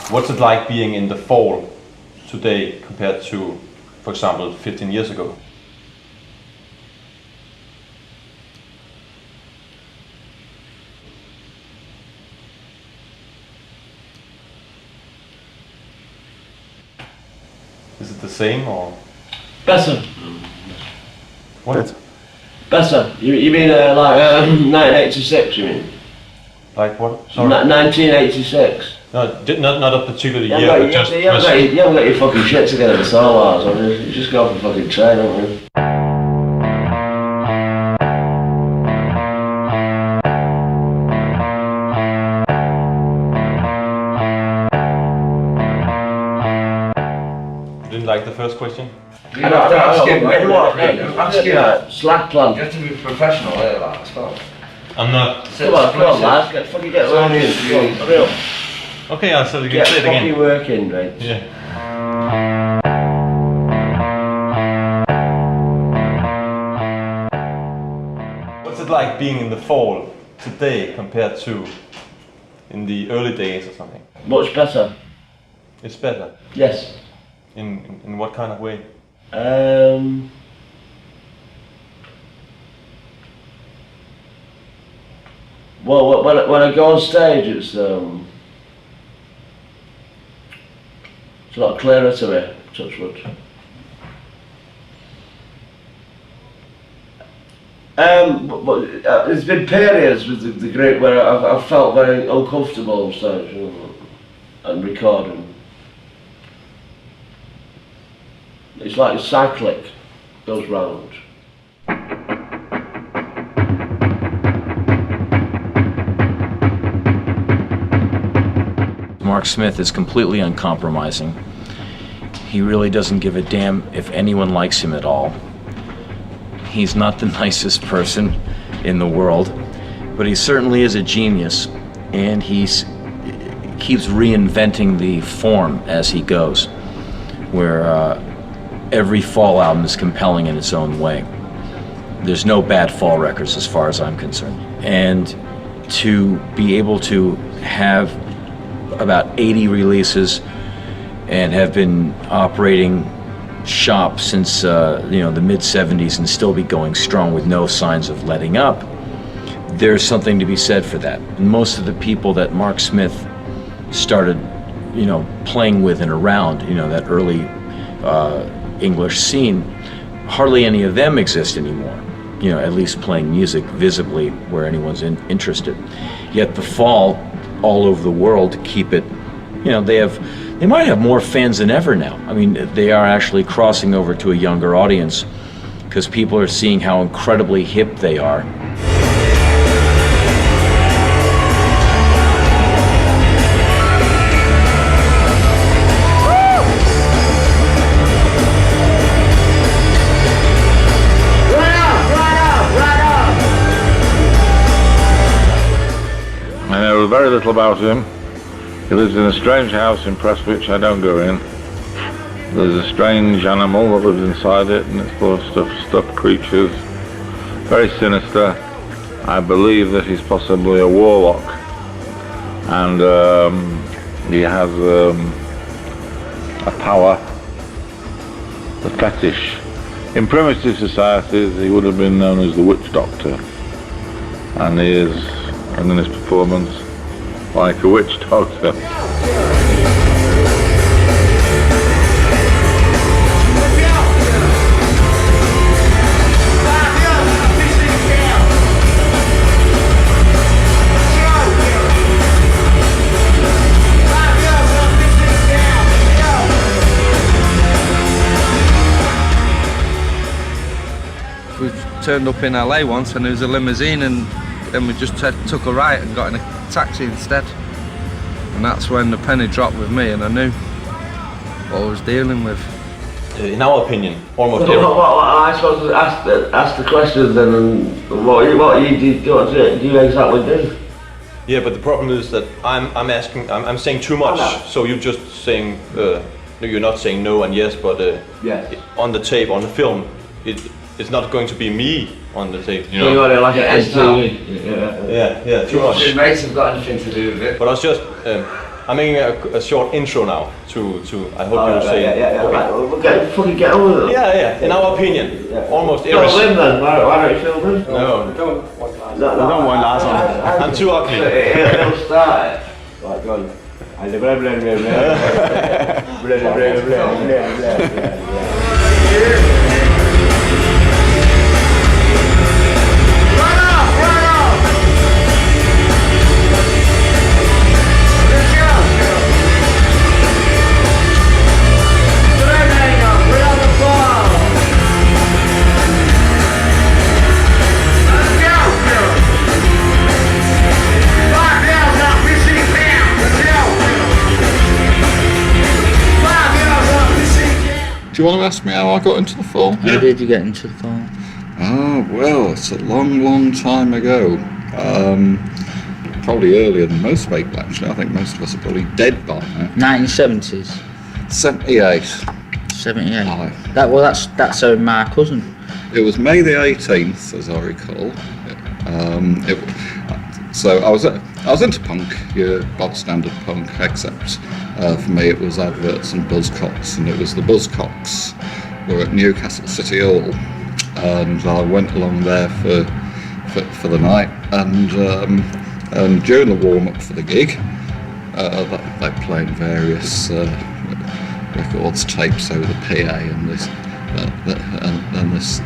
What's it like being in the fall today compared to, for example, 15 years ago? Is it the same or? Better. What? Better. You mean like 1986, you mean? Like what? Sorry. 1986. No, not a particular year, You but just... haven't got your fucking shit together, that's all ours. I mean, you just go off a fucking train, haven't you? You didn't like the first question? You don't ask him, mate. Ask him. Slack plan. You have to be professional here, like, as well. I'm not... Come on, lads, get working. Real. Okay, I'll say it again. Get fucking working, mate. Yeah. What's it like being in the fall today compared to in the early days or something? Much better. It's better. Yes. In what kind of way? Well, when I go on stage, it's a lot clearer to me, touch wood. There's been periods with the group where I've felt very uncomfortable on stage, you know, and recording. It's like a cyclic, goes round. Mark Smith is completely uncompromising. He really doesn't give a damn if anyone likes him at all. He's not the nicest person in the world, but he certainly is a genius, and he keeps reinventing the form as he goes, where every fall album is compelling in its own way. There's no bad fall records as far as I'm concerned. And to be able to have about 80 releases and have been operating shop since the mid-70s and still be going strong with no signs of letting up, there's something to be said for that. And most of the people that Mark Smith started playing with and around that early English scene, hardly any of them exist anymore, at least playing music visibly where anyone's interested. Yet the Fall all over the world keep it, they might have more fans than ever now. I mean, they are actually crossing over to a younger audience because people are seeing how incredibly hip they are. I know very little about him. He lives in a strange house in Prestwich I don't go in. There's a strange animal that lives inside it, and it's full of stuffed creatures. Very sinister. I believe that he's possibly a warlock. And he has a power, a fetish. In primitive societies, he would have been known as the witch doctor. And he is, and in his performance, like a witch doctor. We turned up in LA once and there was a limousine, and then we just took a right and got in a taxi instead. And that's when the penny dropped with me, and I knew what I was dealing with. In our opinion, almost everyone. I suppose ask the questions then, and what do you exactly do? Yeah, but the problem is that I'm saying too much. So you're just saying no, you're not saying no and yes, but yes. On the tape, on the film, it's not going to be me on the tape. You know, like an it's MTV. Yeah, too much. His mates have got anything to do with it. But I was just I'm making a short intro now to I hope you say. Yeah. Okay. Right, well, fucking get on with it. Yeah. In our opinion, almost Film him then. Why don't you film him? No, No, don't want Lars on. I'm too ugly. He'll start it. Right, go on. And the blah blah blah blah. Blah blah blah blah. Do you want to ask me how I got into the fall? How did you get into the fall? Oh, well, it's a long, long time ago. Probably earlier than most people, actually. I think most of us are probably dead by now. 1970s, 78. 78. Aye. That's my cousin. It was May the 18th, as I recall. So I was into punk, your bog standard punk, except for me it was adverts and Buzzcocks, and it was the Buzzcocks were at Newcastle City Hall, and I went along there for the night, and during the warm up for the gig, they played various records, tapes over the PA, and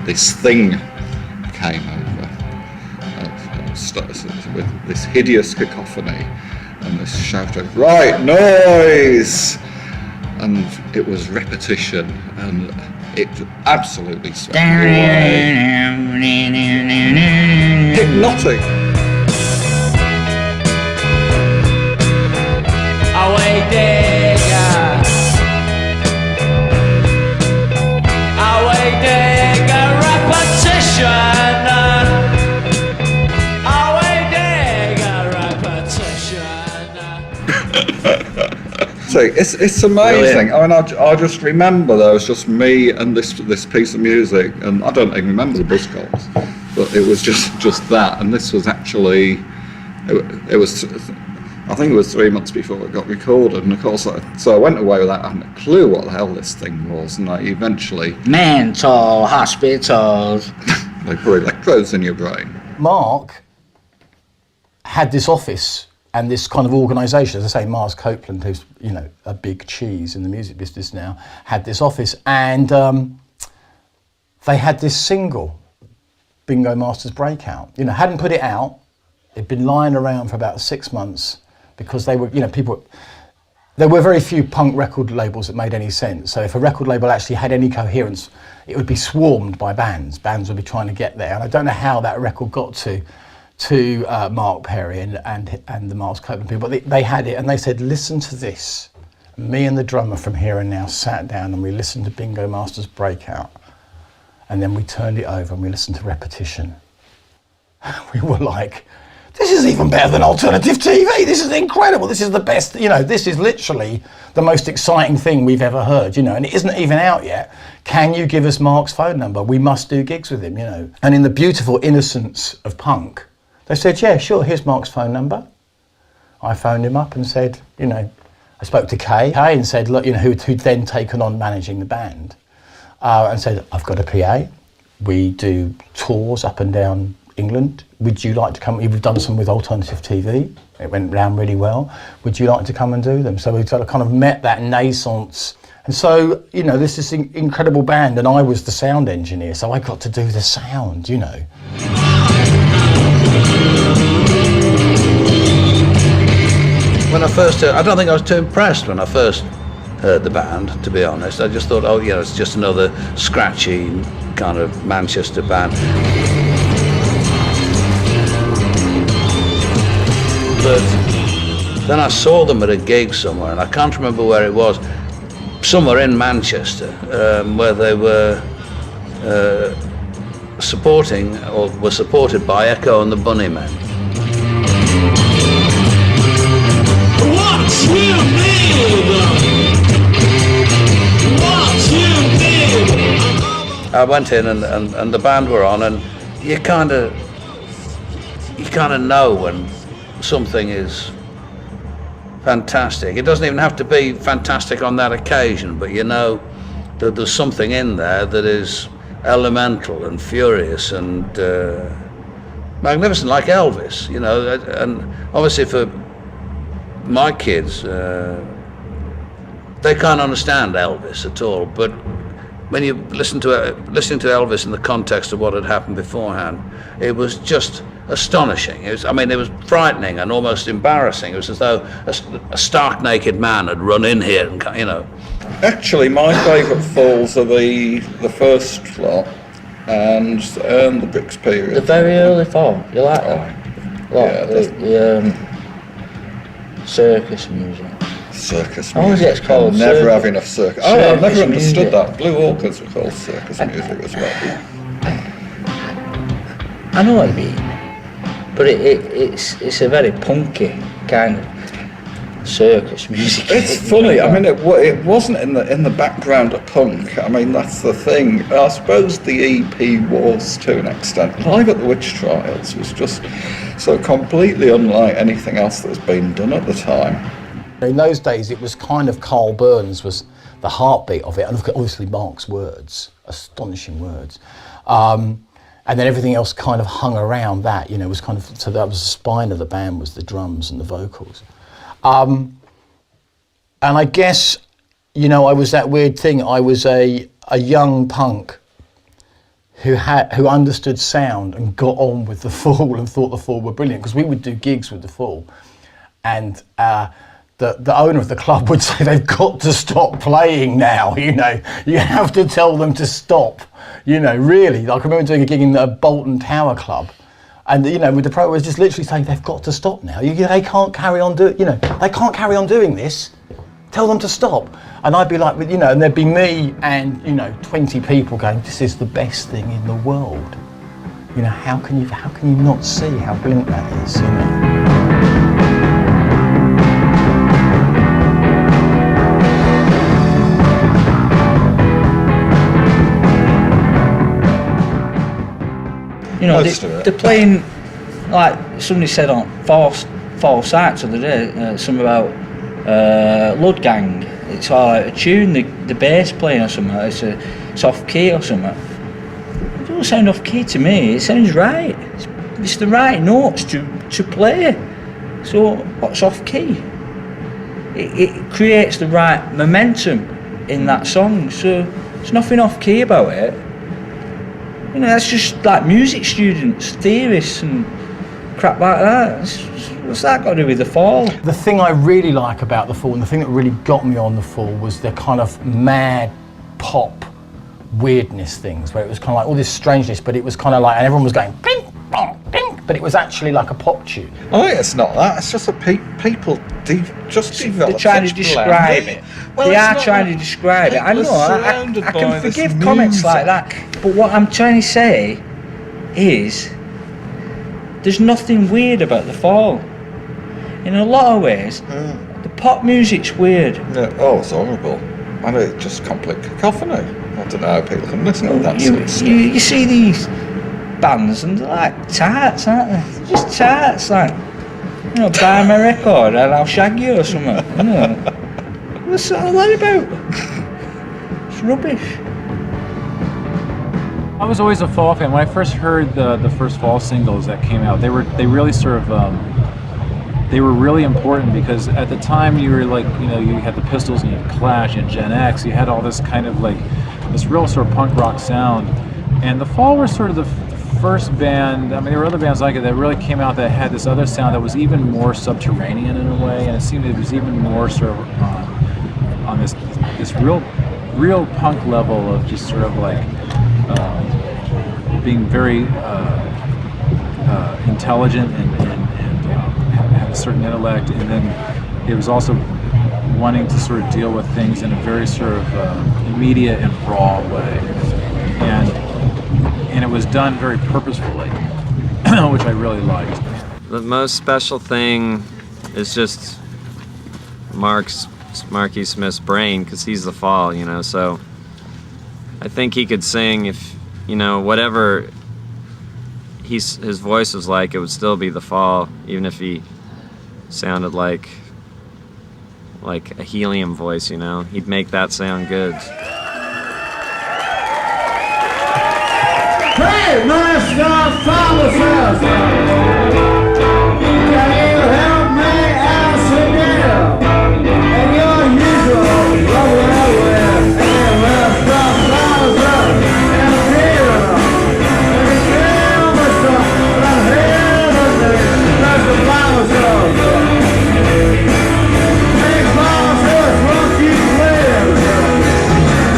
this thing came over. With this hideous cacophony and this shout of "Right, noise!" and it was repetition, and it absolutely swept me away. Hypnotic. Away digger repetition. So it's amazing. Brilliant. I mean, I just remember there was just me and this piece of music, and I don't even remember the Buzzcocks, but it was just that. And this was actually, it was, I think it was 3 months before it got recorded, and of course, so I went away without having a clue what the hell this thing was, and I eventually Mental hospitals. they put electrodes in your brain. Mark had this office and this kind of organisation. As I say, Mars Copeland, who's a big cheese in the music business now, had this office, and they had this single, Bingo Masters Breakout. Hadn't put it out. It'd been lying around for about 6 months because they were, people. There were very few punk record labels that made any sense. So if a record label actually had any coherence, it would be swarmed by bands. Bands would be trying to get there, and I don't know how that record got to Mark Perry and the Mars Copeland people, but they had it, and they said, listen to this. Me and the drummer from Here and Now sat down and we listened to Bingo Masters Breakout, and then we turned it over and we listened to Repetition. We were like, this is even better than alternative TV. This is incredible. This is the best, this is literally the most exciting thing we've ever heard, and it isn't even out yet. Can you give us Mark's phone number? We must do gigs with him, And in the beautiful innocence of punk, they said, yeah, sure, here's Mark's phone number. I phoned him up and said, I spoke to Kay and said, look, who'd then taken on managing the band, and said, I've got a PA. We do tours up and down England. Would you like to come? We've done some with alternative TV. It went round really well. Would you like to come and do them? So we sort of kind of met that naissance. And so, this is an incredible band, and I was the sound engineer, so I got to do the sound, When I first heard, I don't think I was too impressed when I first heard the band, to be honest. I just thought, it's just another scratchy kind of Manchester band. But then I saw them at a gig somewhere, and I can't remember where it was, somewhere in Manchester, where they were supporting, or were supported by Echo and the Bunnymen. I went in and the band were on, and you kind of know when something is fantastic. It doesn't even have to be fantastic on that occasion, but you know that there's something in there that is elemental and furious and magnificent, like Elvis, you know. And obviously for my kids, they can't understand Elvis at all, but when you listening to Elvis in the context of what had happened beforehand, it was just astonishing. It was frightening and almost embarrassing. It was as though a stark naked man had run in here and, you know. Actually, my favourite falls are the first lot and the Bricks period. The very early fall, you like that? Yeah, the circus music. Circus music. Oh, is it called? Never have enough circus. Oh, I've never understood music. that. Blue Orchids were called circus music as well. I know what you mean, but it's a very punky kind of circus music. It's funny. I mean, it wasn't in the background of punk. I mean, that's the thing. I suppose the EP was to an extent. Live at the Witch Trials was just so completely unlike anything else that was being done at the time. In those days, it was kind of Carl Burns was the heartbeat of it, and obviously Mark's words, astonishing words. And then everything else kind of hung around that, you know, was kind of, so that was the spine of the band, was the drums and the vocals. And I guess, you know, I was that weird thing. I was a young punk who understood sound and got on with the Fall and thought the Fall were brilliant, because we would do gigs with the Fall, and the owner of the club would say, they've got to stop playing now, you know, you have to tell them to stop, you know, really. Like, I remember doing a gig in the Bolton Tower Club, and, you know, with the pro was just literally saying, they've got to stop now, they can't carry on doing, you know, they can't carry on doing this, tell them to stop. And I'd be like, you know, and there'd be me and, you know, 20 people going, this is the best thing in the world. You know, how can you not see how brilliant that is, you know? You know, they're playing, like somebody said on False Arts the other day, something about Lud Gang. It's like a tune, the bass playing or something, it's off key or something. It doesn't sound off key to me, it sounds right. It's the right notes to play. So what's off key? It creates the right momentum in that song, so there's nothing off key about it. You know, that's just like music students, theorists and crap like that. What's that got to do with the Fall? The thing I really like about the Fall, and the thing that really got me on the Fall, was their kind of mad pop weirdness things, where it was kind of like all this strangeness, but it was kind of like, and everyone was going ping, bong, ping, but it was actually like a pop tune. Oh, it's not that. It's just that people just develop. They're trying to describe it. Well, they are trying to describe it. I know. I can forgive comments like that, but what I'm trying to say is, there's nothing weird about the Fall. In a lot of ways, the pop music's weird. Yeah. Oh, it's horrible. And it's just complete cacophony. I don't know how people can listen to that sort of stuff. You see these bands and they're like tarts, aren't they? They're just tarts, like, you know, buy my record and I'll shag you or something. You know. What's all that about? It's rubbish. I was always a Fall fan. When I first heard the first Fall singles that came out, they really sort of they were really important, because at the time you were like, you know, you had the Pistols and you had Clash and Gen X, you had all this kind of like this real sort of punk rock sound, and the Fall were sort of the first band. I mean, there were other bands like it that really came out that had this other sound that was even more subterranean in a way, and it seemed it was even more sort of on this real punk level of just sort of like being very intelligent and have a certain intellect, and then it was also wanting to sort of deal with things in a very sort of immediate and raw way, and it was done very purposefully, which I really liked. The most special thing is just Marky Smith's brain, because he's the Fall, you know, so I think he could sing if, you know, whatever his voice was like, it would still be the Fall, even if he sounded like like a helium voice, you know. He'd make that sound good. Hey, Master Thomas, can you help me out again? And your usual love and Master Thomas, and here, and again, Master Thomas, make Thomas, won't you live?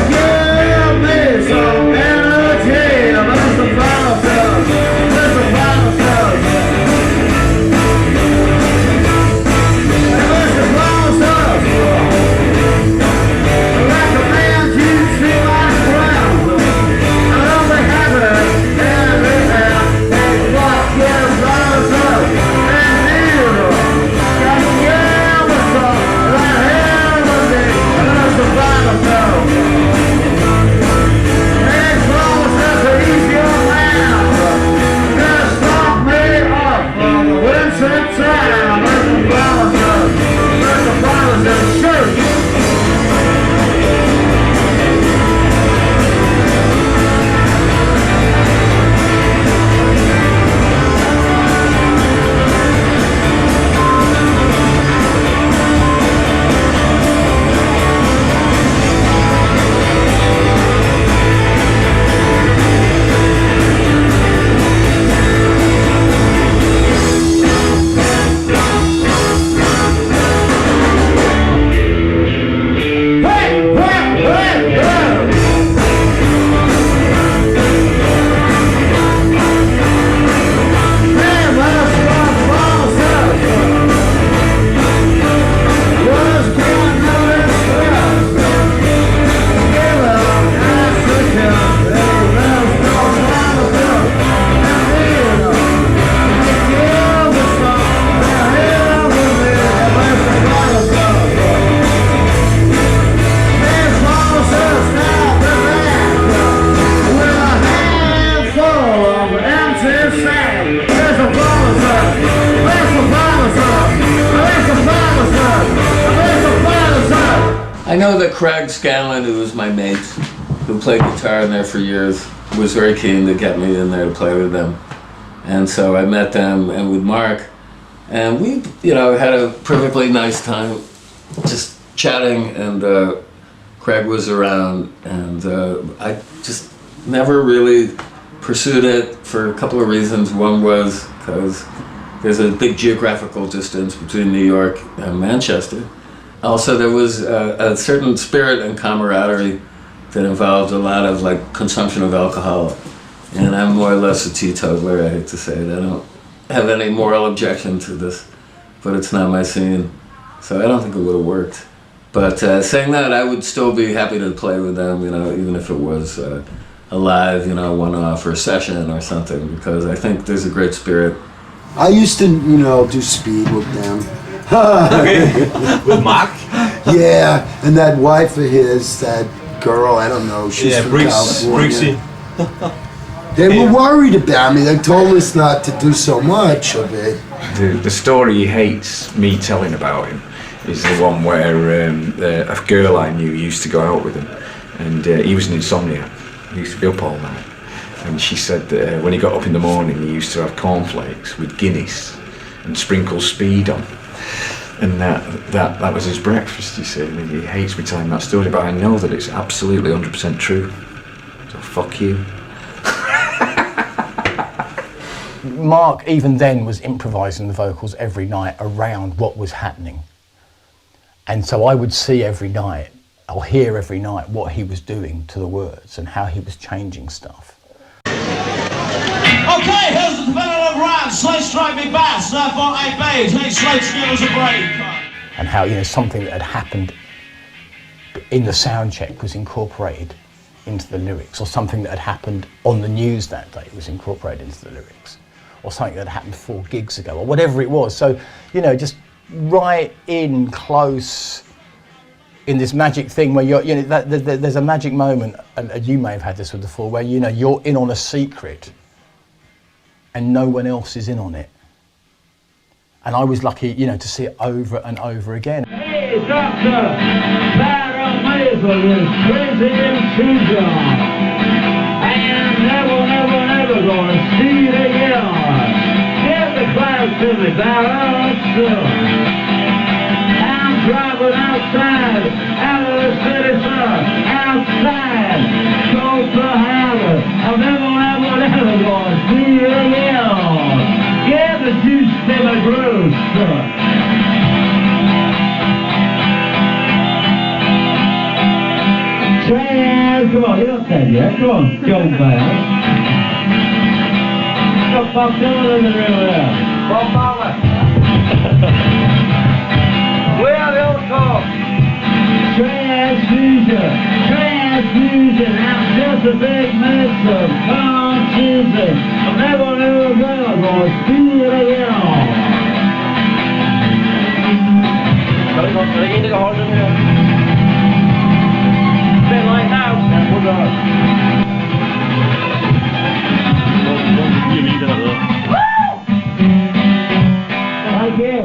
Give me some energy, Master Thomas. I know that Craig Scanlon, who was my mate, who played guitar in there for years, was very keen to get me in there to play with them. And so I met them and with Mark, and we, you know, had a perfectly nice time just chatting, and Craig was around, and I just never really pursued it for a couple of reasons. One was because there's a big geographical distance between New York and Manchester. Also, there was a certain spirit and camaraderie that involved a lot of like consumption of alcohol. And I'm more or less a teetotaler, I hate to say it. I don't have any moral objection to this, but it's not my scene. So I don't think it would have worked. But saying that, I would still be happy to play with them, you know, even if it was a live, you know, one-off or a session or something, because I think there's a great spirit. I used to, you know, do speed with them. With Mark? Yeah, and that wife of his, that girl, I don't know, she's from California. They were worried about me. They told us not to do so much of it. The story he hates me telling about him is the one where a girl I knew used to go out with him, and he was an insomniac. He used to be up all night. And she said that when he got up in the morning, he used to have cornflakes with Guinness and sprinkle speed on. And that was his breakfast, you see. And he hates me telling that story, but I know that it's absolutely 100% true. So fuck you. Mark, even then, was improvising the vocals every night around what was happening. And so I would see every night, or hear every night, what he was doing to the words and how he was changing stuff. Okay, here's the definitive rhyme. Slate strike me back, snap on 8 bays. Hey, Slate, give us a break. And how, you know, something that had happened in the sound check was incorporated into the lyrics, or something that had happened on the news that day was incorporated into the lyrics, or something that happened 4 gigs ago, or whatever it was. So, you know, just right in close in this magic thing where you're, you know, there's a magic moment, and you may have had this with the Fall, where, you know, you're in on a secret and no one else is in on it. And I was lucky, you know, to see it over and over again. Hey, Dr. Barrow Maple is crazy in Tucson. And never, never, never gonna see it again. Give the clouds to me, Barrow, I'm driving outside, out of the city, sir, outside, close to Harbor. I'm never, never, never gonna see it again. Give the juice to my groove, sir. Come on, get up there, yeah. Come on, go back. Got Bob Dylan in the room there. Bob Marley. We are the old talk. Transfusion. I'm just a big mix of confusion. I'm never gonna see it again. Like now. Thank you.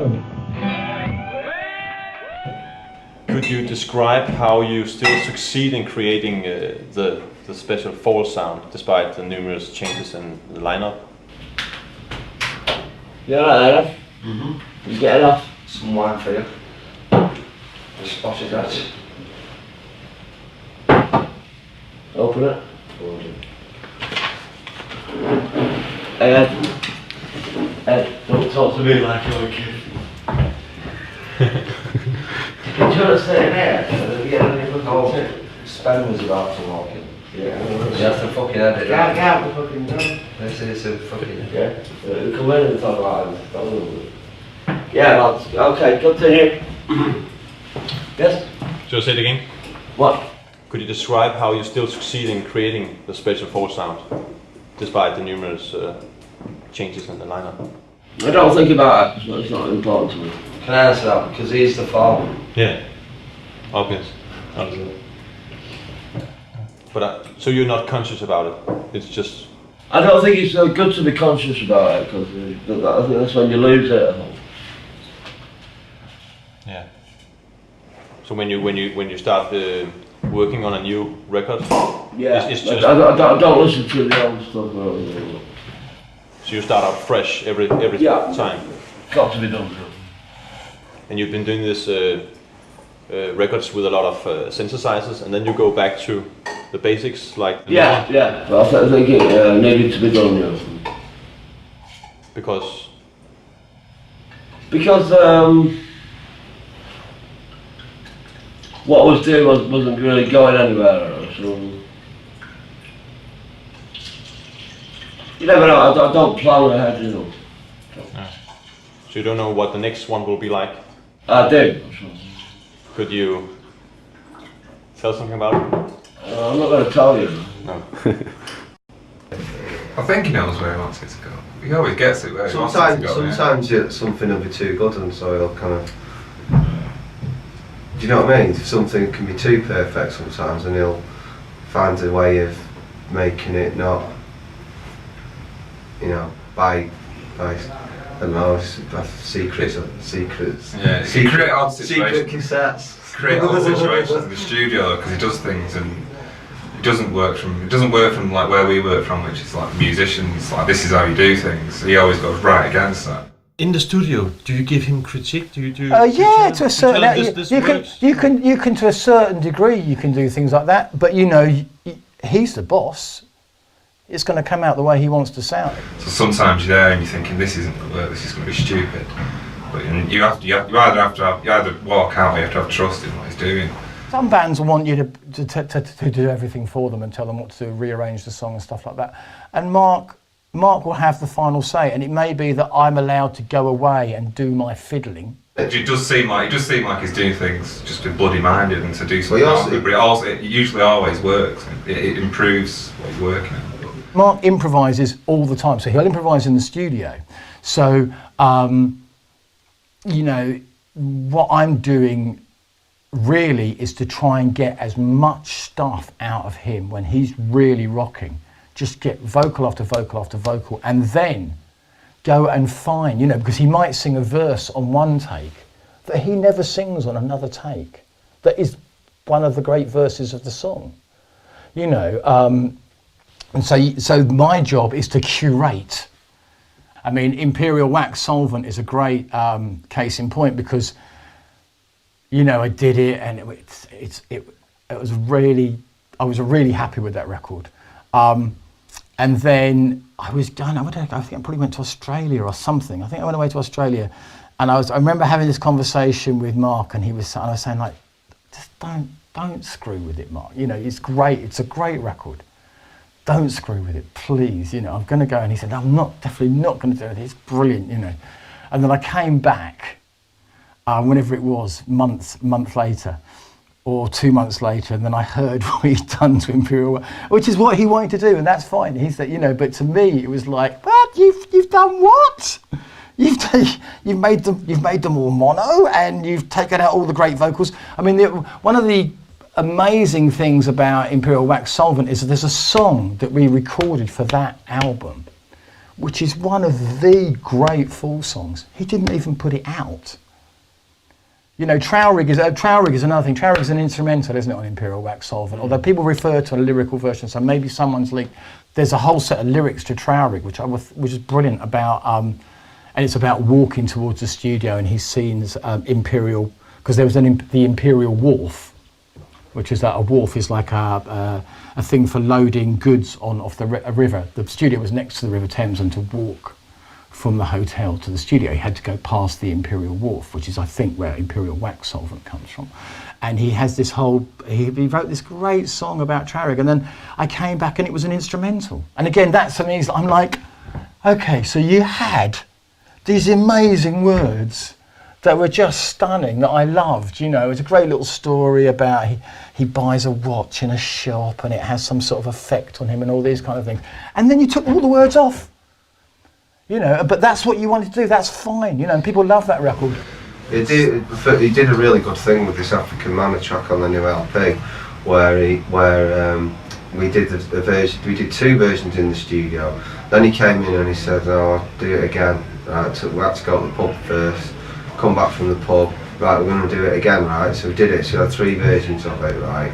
Could you describe how you still succeed in creating the special fall sound despite the numerous changes in the lineup? You alright there, You get it off. Some wine for you. Just wash it out. Open it. Hey Ed. Ed, don't talk to me like you're a kid. Did you understand that? Spen was about to walk in. Yeah. You have to fucking edit it. Can't fucking know. This is a fucking... Yeah. Come in and talk about it. Yeah, lads. Okay, continue. Yes? So say it again. What? Could you describe how you still succeed in creating the special fall sound despite the numerous changes in the lineup? I don't think about it, so it's not important to me. Can I answer that? Because he's the father. Yeah, obvious. But so you're not conscious about it? It's just... I don't think it's so good to be conscious about it, because I think that's when you lose it, I think. Yeah. So when you start working on a new record, yeah, it's just... I don't listen to the old stuff. So you start out fresh every time? Got to be done. And you've been doing this records with a lot of synthesizers, and then you go back to the basics, like... Yeah. Well, I think it needed to be done, yeah. Because what I was doing wasn't really going anywhere, so... You never know, I don't plan ahead, you know. So you don't know what the next one will be like? I do. Could you tell something about it? I'm not going to tell you. No. I think he knows where he wants it to go. He always gets it where he wants it to go. Sometimes something will be too good, and so he'll kind of... Do you know what I mean? Something can be too perfect sometimes, and he'll find a way of making it not, you know, by I don't know, secrets. Yeah, he create odd secret cassettes. Create odd situations in the studio because he does things and it doesn't work from like where we work from, which is like musicians. Like this is how you do things. He always goes right against that. In the studio, do you give him critique? Do you do? Yeah, to a certain you can to a certain degree you can do things like that. But you know, he's the boss. It's going to come out the way he wants to sound. So sometimes you're there and you're thinking this isn't going to work. This is going to be stupid. But you either walk out or you have to have trust in what he's doing. Some bands want you to do everything for them and tell them what to do, rearrange the song and stuff like that. And Mark will have the final say, and it may be that I'm allowed to go away and do my fiddling. It does seem like he's doing things just with bloody-minded and to do something but it usually always works. It improves what you're working on. Mark improvises all the time, so he'll improvise in the studio. So, you know, what I'm doing really is to try and get as much stuff out of him when he's really rocking. Just get vocal after vocal after vocal, and then go and find, you know, because he might sing a verse on one take that he never sings on another take. That is one of the great verses of the song, you know. And so my job is to curate. I mean, Imperial Wax Solvent is a great case in point, because, you know, I did it, and it was really, I was really happy with that record. And then I think I probably went to Australia or something. I think I went away to Australia, and I remember having this conversation with Mark, and I was saying, like, just don't screw with it, Mark. You know, it's great. It's a great record. Don't screw with it, please. You know, I'm going to go. And he said, I'm definitely not going to do it. It's brilliant, you know. And then I came back, whenever it was, month later, or 2 months later, and then I heard what he'd done to Imperial, which is what he wanted to do, and that's fine. He said, you know, but to me, it was like, what? You've done what? You've made them all mono, and you've taken out all the great vocals. I mean, one of the amazing things about Imperial Wax Solvent is that there's a song that we recorded for that album, which is one of the great Fall songs. He didn't even put it out. You know, Trowrig is another thing. Trowrig is an instrumental, isn't it, on Imperial Wax Solvent? Although people refer to a lyrical version, so maybe someone's linked. There's a whole set of lyrics to Trowrig, which is brilliant, about, and it's about walking towards the studio, and he's seen as Imperial, because there was the Imperial Wharf, which is that a wharf is like a thing for loading goods off a river. The studio was next to the River Thames, and to walk from the hotel to the studio, he had to go past the Imperial Wharf, which is, I think, where Imperial Wax Solvent comes from. And he has this he wrote this great song about Trowrig, and then I came back and it was an instrumental. And again, that to me is, I'm like, okay, so you had these amazing words that were just stunning, that I loved, you know. It was a great little story about he buys a watch in a shop and it has some sort of effect on him and all these kind of things. And then you took all the words off. You know, but that's what you wanted to do, that's fine, you know, and people love that record. He did a really good thing with this African Mama track on the new LP, where we did a version, we did 2 versions in the studio. Then he came in and he said, "Oh, I'll do it again." Right, so we had to go to the pub first, come back from the pub, right, we're going to do it again, right? So we did it, so we had 3 versions of it, right?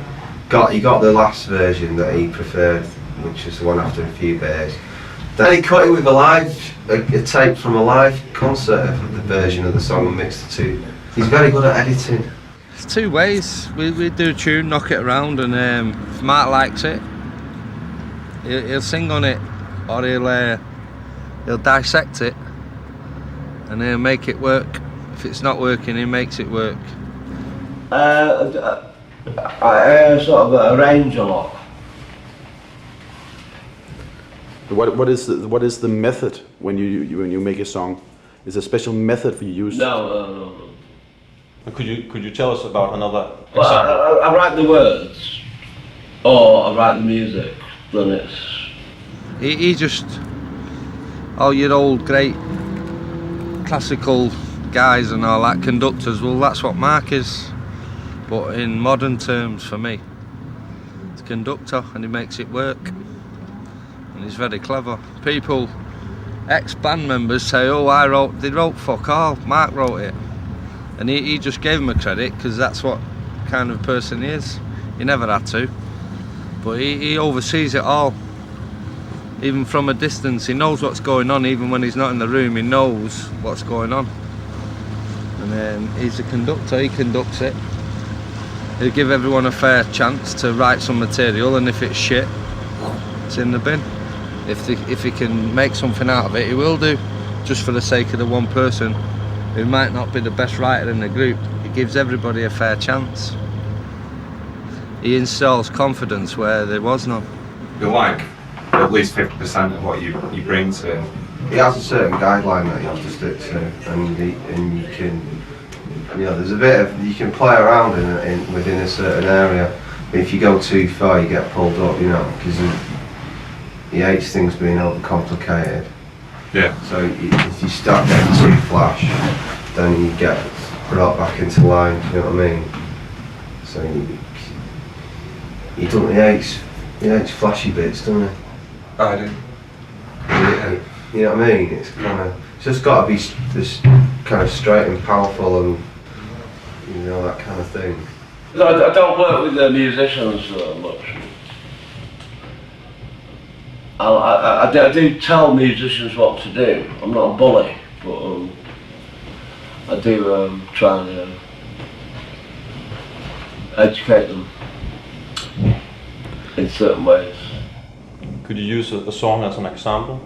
He got the last version that he preferred, which was the one after a few beers. Then he cut it with a tape from a live concert of the version of the song and mixed the 2. He's very good at editing. There's 2 ways. We do a tune, knock it around, and if Mark likes it, he'll sing on it, or he'll dissect it, and he'll make it work. If it's not working, he makes it work. I sort of arrange a lot. What is the method when you make a song? Is there a special method you use? No. Could you tell us about another example? Well, I write the words, or I write the music. Then it's He just, your old great classical guys and all that, conductors. Well, that's what Mark is, but in modern terms for me, it's a conductor, and he makes it work. And he's very clever. People, ex-band members say, "Oh, they wrote fuck all, Mark wrote it." And he just gave him a credit, because that's what kind of person he is. He never had to, but he oversees it all. Even from a distance, he knows what's going on. Even when he's not in the room, he knows what's going on. And he's a conductor, he conducts it. He'll give everyone a fair chance to write some material, and if it's shit, it's in the bin. If he can make something out of it, he will do, just for the sake of the one person who might not be the best writer in the group. He gives everybody a fair chance. He instills confidence where there was none. You're like at least 50% of what you bring to him. He has a certain guideline that you have to stick to, and you can, you know, there's a bit of, you can play around within a certain area. But if you go too far, you get pulled up, you know, because he hates things being overcomplicated. Yeah. So if you start getting too flash, then you get brought back into line. You know what I mean? So he hates flashy bits, doesn't he? I do. You know what I mean? It's just got to be this kind of straight and powerful, and you know, that kind of thing. I don't work with the musicians so much. I do tell musicians what to do. I'm not a bully, but I do try and educate them in certain ways. Could you use a song as an example?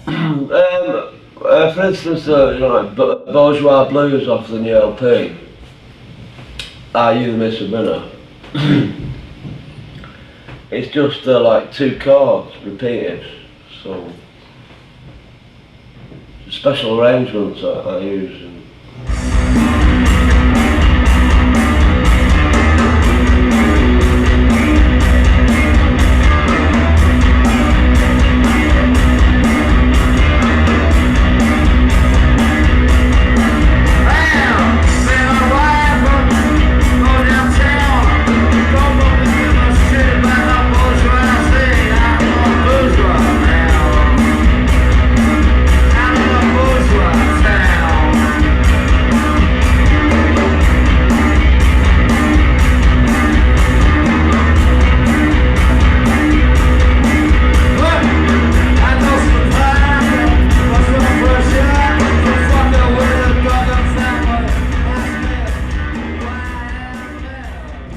For instance, you know, like Bourgeois Blues off the new LP. Are You the Missing Minute? It's just like 2 chords repeated, so special arrangements I use.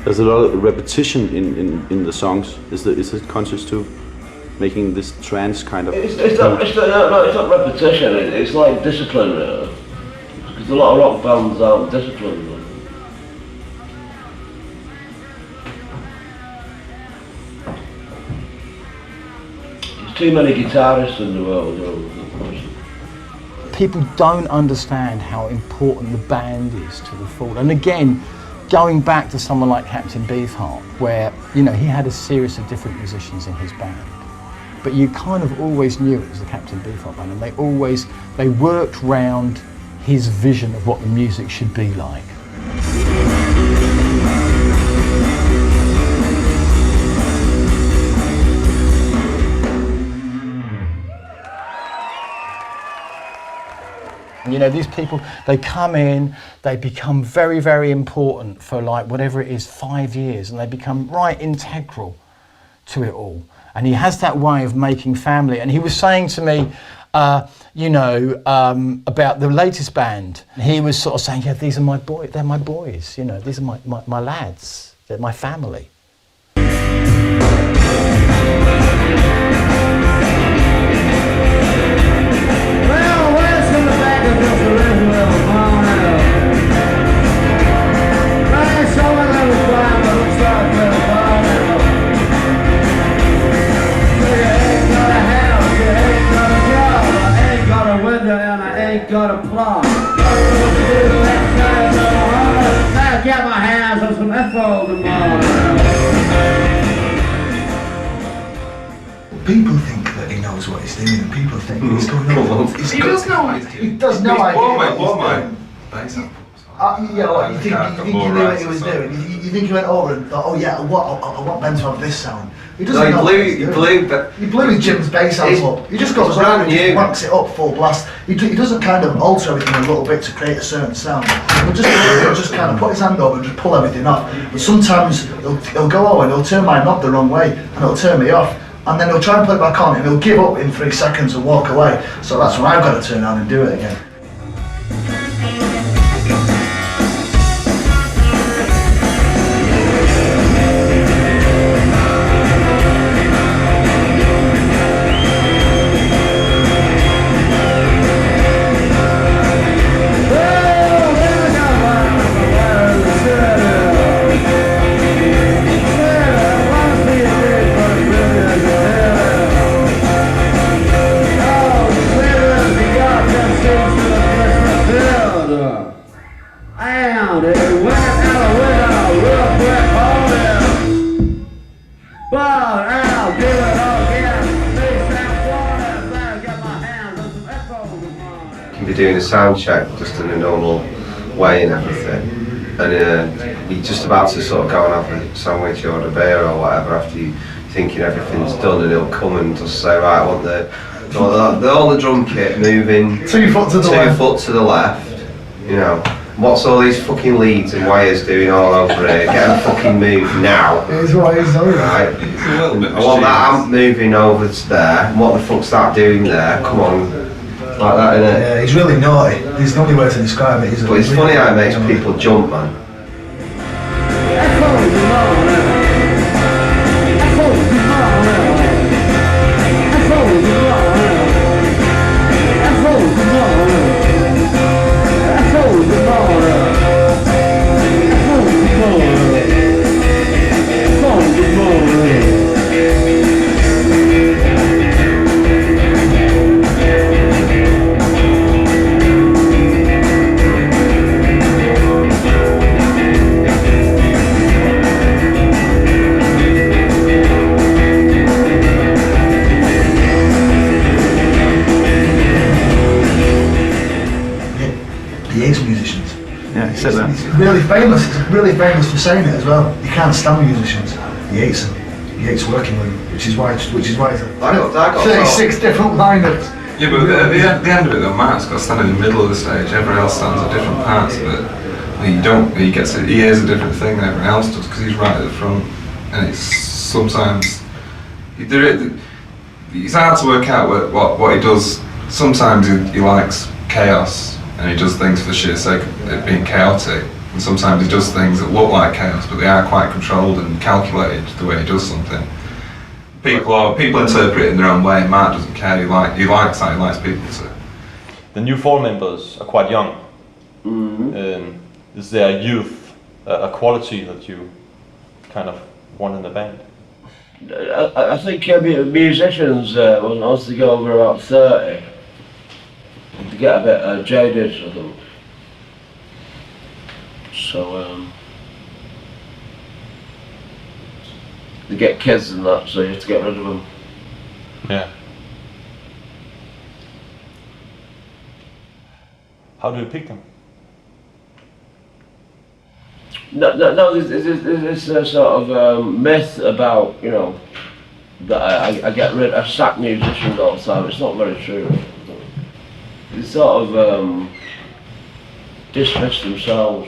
There's a lot of repetition in the songs. Is it conscious to making this trance kind of? It's not repetition. It's like discipline. Because a lot of rock bands aren't disciplined. There's too many guitarists in the world. People don't understand how important the band is to the Fall. And again, going back to someone like Captain Beefheart, where, you know, he had a series of different musicians in his band, but you kind of always knew it was the Captain Beefheart band, and they worked round his vision of what the music should be like. You know, these people, they come in, they become very, very important for like whatever it is, 5 years, and they become right integral to it all. And he has that way of making family. And he was saying to me, you know, about the latest band. He was sort of saying, yeah, these are my boys, they're my boys, you know, these are my lads, they're my family. Got a plot. Now get my hands on some F-roll tomorrow. People think that he knows what he's doing, and people think he's going on. He does know what he's doing. He does know what he's doing. Yeah, like, you think he knew what he was doing. You think he went over and thought, oh yeah, I want Ben to have this sound. He doesn't know. He blew his Jim's bass amp up. He just goes around and just whacks it up full blast. He doesn't kind of alter everything a little bit to create a certain sound. He'll just kind of put his hand over and just pull everything off. But sometimes he'll go over and he'll turn my knob the wrong way and it'll turn me off. And then he'll try and put it back on and he'll give up in 3 seconds and walk away. So that's when I've got to turn around and do it again. Doing a sound check just in a normal way and everything, and you're just about to sort of go and have a sandwich or a beer or whatever after you thinking everything's done, and he'll come and just say, right, I want all the drum kit moving 2 foot to the left, You know, what's all these fucking leads and wires doing all over here? Get a fucking move now. It's what it is, though. Right. I want that amp moving over to there. What the fuck's that doing there? Come on. Like that, innit? Yeah, he's really naughty. There's no only way to describe it, is it? But it's funny how it makes people jump, man. He's really famous. He's really famous for saying it as well. He can't stand musicians. He hates them. He hates working with them, which is why he's got 36 different lineups. Yeah, but at the end of it, though, Mark's got to stand in the middle of the stage. Everyone else stands at different parts of it. He hears a different thing than everyone else does because he's right at the front. And it's sometimes it's hard to work out what he does. Sometimes he likes chaos. And he does things for the sheer sake of it being chaotic. And sometimes he does things that look like chaos, but they are quite controlled and calculated the way he does something. People interpret it in their own way. Mark doesn't care. He likes that. He likes people to. The new four members are quite young. Is there youth, a quality that you kind of want in the band? I think musicians, once they go over about 30, they get a bit jaded, I think. So, they get kids and that, so you have to get rid of them. Yeah. How do you pick them? No, there's a sort of myth about, you know, that I sack musicians all the time. It's not very true. They sort of dismiss themselves.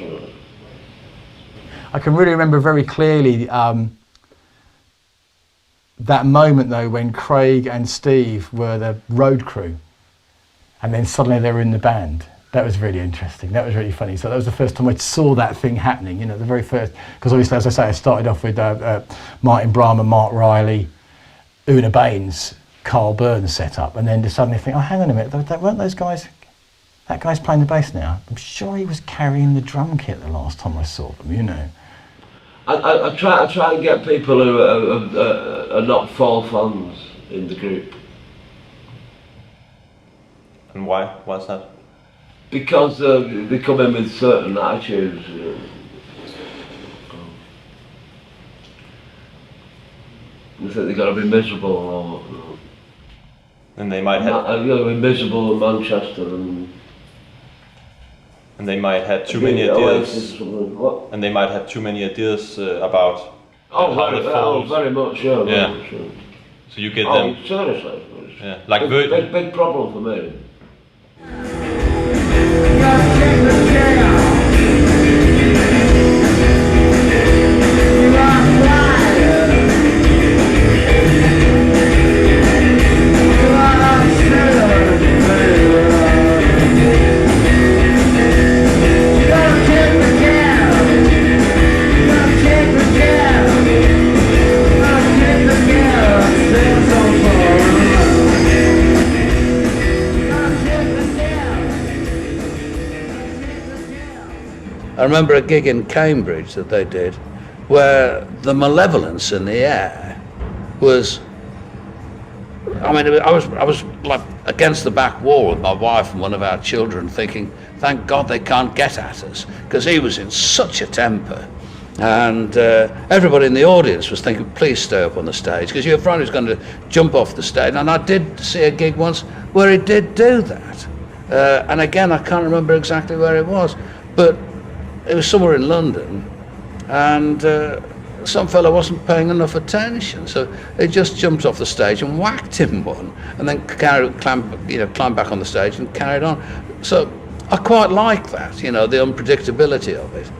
I can really remember very clearly that moment though when Craig and Steve were the road crew and then suddenly they were in the band. That was really interesting. That was really funny. So that was the first time I saw that thing happening, you know, the very first, because obviously, as I say, I started off with Martin Brahma, Mark Riley, Una Baines, Carl Burns set up, and then to suddenly think, oh, hang on a minute, weren't those guys, that guy's playing the bass now. I'm sure he was carrying the drum kit the last time I saw them, you know. I try and get people who are not Fall fans in the group. And why? Why's that? Because they come in with certain attitudes. They think they've got to be miserable or and they might have. I've got to be miserable in Manchester and they might have too many ideas. And they might have too many ideas about. Very much, yeah. Yeah. Very much, yeah. So you get them. Seriously. Yeah. Like big problem for me. I remember a gig in Cambridge that they did where the malevolence in the air was, I mean, I was like against the back wall with my wife and one of our children thinking, thank God they can't get at us, because he was in such a temper. And everybody in the audience was thinking, please stay up on the stage, because you're afraid he was going to jump off the stage. And I did see a gig once where he did do that. And again, I can't remember exactly where it was, but it was somewhere in London, and some fellow wasn't paying enough attention, so he just jumped off the stage and whacked him one, and then climbed back on the stage and carried on. So I quite like that, you know, the unpredictability of it.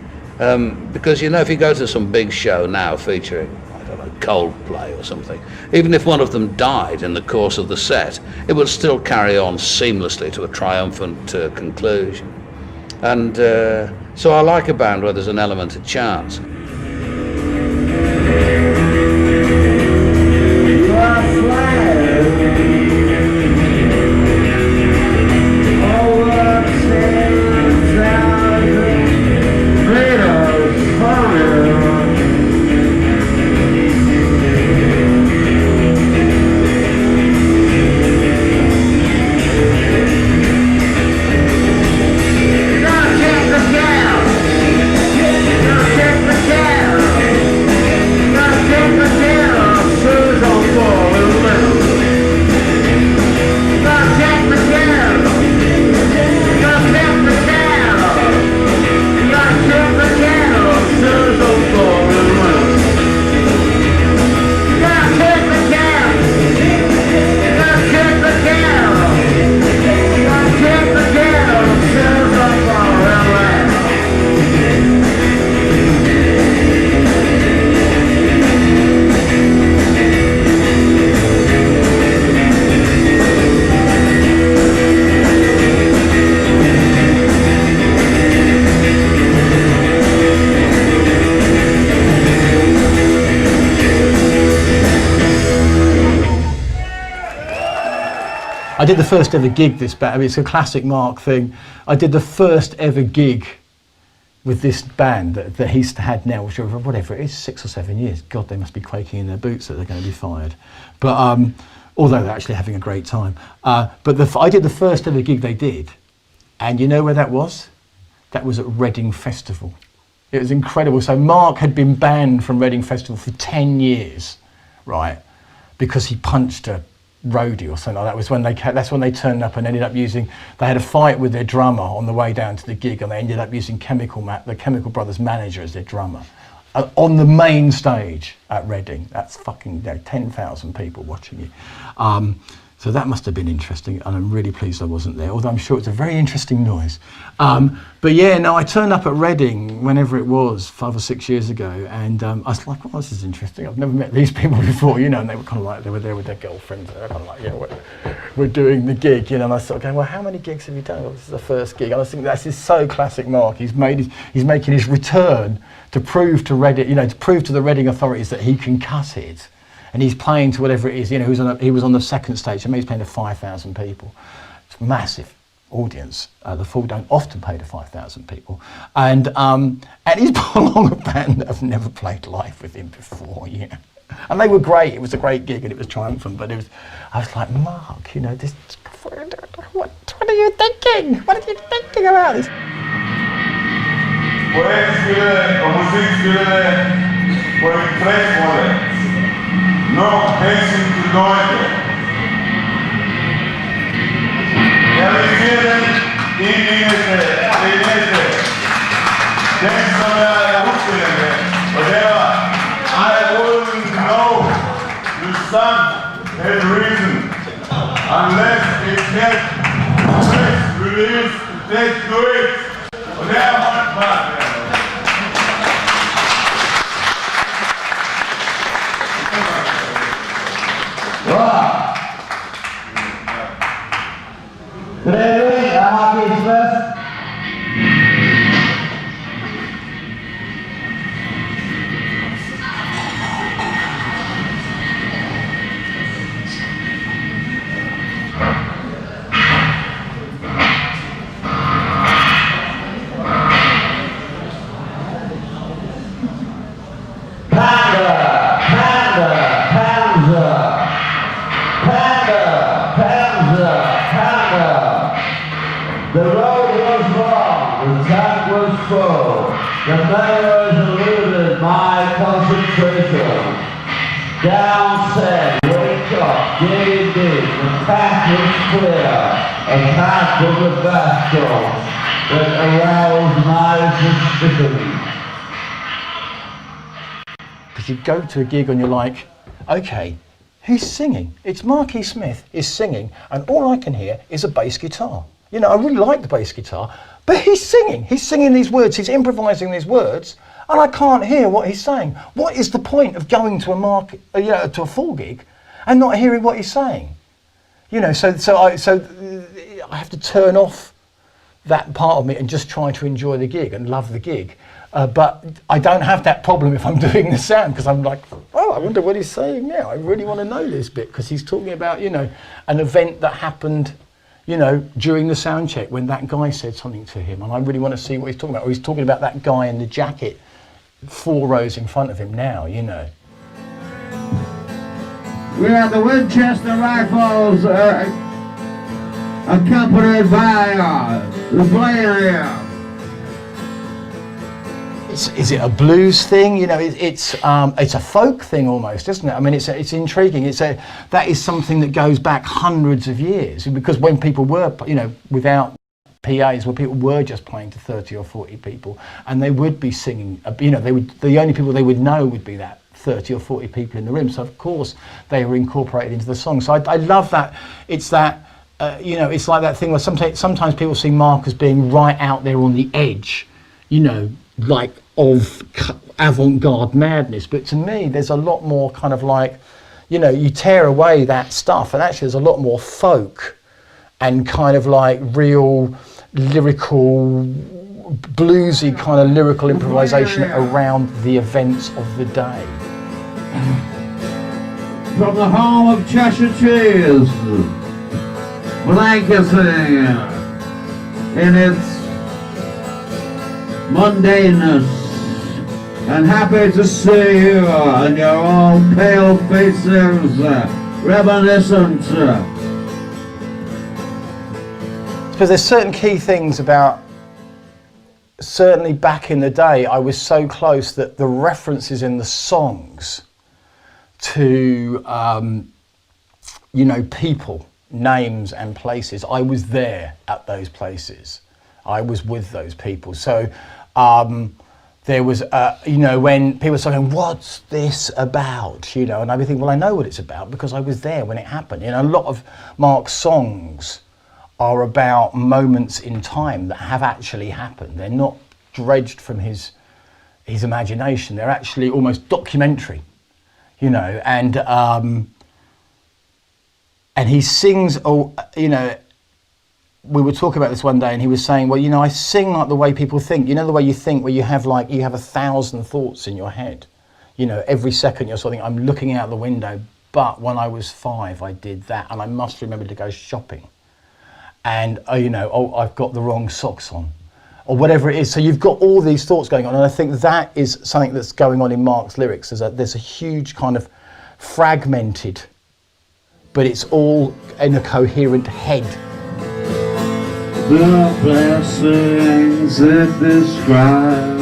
Because, you know, if you go to some big show now featuring, I don't know, Coldplay or something, even if one of them died in the course of the set, it would still carry on seamlessly to a triumphant conclusion. And so I like a band where there's an element of chance. I did the first ever gig this band. I mean, it's a classic Mark thing. I did the first ever gig with this band that he's had now, which over whatever it is, 6 or 7 years. God, they must be quaking in their boots that they're going to be fired. But although they're actually having a great time. But I did the first ever gig they did, and you know where that was? That was at Reading Festival. It was incredible. So Mark had been banned from Reading Festival for 10 years, right? Because he punched a roadie or something like that. That's when they turned up and ended up using, they had a fight with their drummer on the way down to the gig, and they ended up using the Chemical Brothers manager as their drummer on the main stage at Reading. That's fucking 10,000 people watching you. So that must have been interesting, and I'm really pleased I wasn't there, although I'm sure it's a very interesting noise. But yeah, no, I turned up at Reading whenever it was, 5 or 6 years ago, and I was like, well, this is interesting. I've never met these people before, you know, and they were kind of like, they were there with their girlfriends, and they were kind of like, yeah, we're doing the gig, you know, and I started going, well, how many gigs have you done? Well, this is the first gig. And I think this is so classic Mark. He's making his return to prove to Reading, you know, to prove to the Reading authorities that he can cut it. And he's playing to whatever it is, you know, he was on the second stage. I mean, he's playing to 5,000 people. It's a massive audience. The Fall don't often play to 5,000 people. And he's put along a band that have never played live with him before, yeah. And they were great. It was a great gig and it was triumphant, but I was like, Mark, you know, what are you thinking? What are you thinking about this? No attention to Leute. Realisieren Ingenieure, Denkstone, whatever. I wouldn't know the sun has risen unless it gets press release takes to it. Whatever, but Good evening, I'm Marky Smith. The road was long, the tank was full, the mayor's eluded my concentration. Down said, wake up, dig deep, the path was clear, a path of the bathroom that aroused my suspicion. Because you go to a gig and you're like, okay, who's singing? It's Marky Smith is singing, and all I can hear is a bass guitar. You know, I really like the bass guitar, but he's singing these words, he's improvising these words, and I can't hear what he's saying. What is the point of going to to a full gig and not hearing what he's saying? You know, so I have to turn off that part of me and just try to enjoy the gig and love the gig. But I don't have that problem if I'm doing the sound, because I'm like, oh, I wonder what he's saying now. I really want to know this bit, because he's talking about, you know, an event that happened, you know, during the sound check when that guy said something to him, and I really want to see what he's talking about. Or he's talking about that guy in the jacket 4 rows in front of him now, you know. We have the Winchester Rifles accompanied by the Blair. Is it a blues thing? You know, it's a folk thing almost, isn't it? I mean, it's intriguing. That is something that goes back hundreds of years, because when people were, you know, without PAs, where people were just playing to 30 or 40 people, and they would be singing, you know, the only people they would know would be that 30 or 40 people in the room. So of course they were incorporated into the song. So I love that. It's that, you know, it's like that thing where sometimes people see Mark as being right out there on the edge, you know, like of avant-garde madness. But to me, there's a lot more kind of like, you know, you tear away that stuff and actually there's a lot more folk and kind of like real lyrical, bluesy kind of lyrical improvisation around the events of the day. From the home of Cheshire Cheese, blanketing in its mundaneness, and happy to see you and your own pale faces reminiscent. Because there's certain key things about, certainly back in the day, I was so close that the references in the songs to, you know, people, names and places, I was there at those places. I was with those people. So there was, you know, when people were saying, what's this about? You know, and I'd be thinking, well, I know what it's about because I was there when it happened. You know, a lot of Mark's songs are about moments in time that have actually happened. They're not dredged from his imagination. They're actually almost documentary, you know, and he sings, you know, we were talking about this one day and he was saying, well, you know, I sing like the way people think. You know, the way you think, where you have 1,000 thoughts in your head. You know, every second you're sort of thinking, I'm looking out the window, but when I was 5, I did that, and I must remember to go shopping. And, you know, oh, I've got the wrong socks on, or whatever it is. So you've got all these thoughts going on, and I think that is something that's going on in Mark's lyrics. There's a huge kind of fragmented, but it's all in a coherent head. The blessings it describes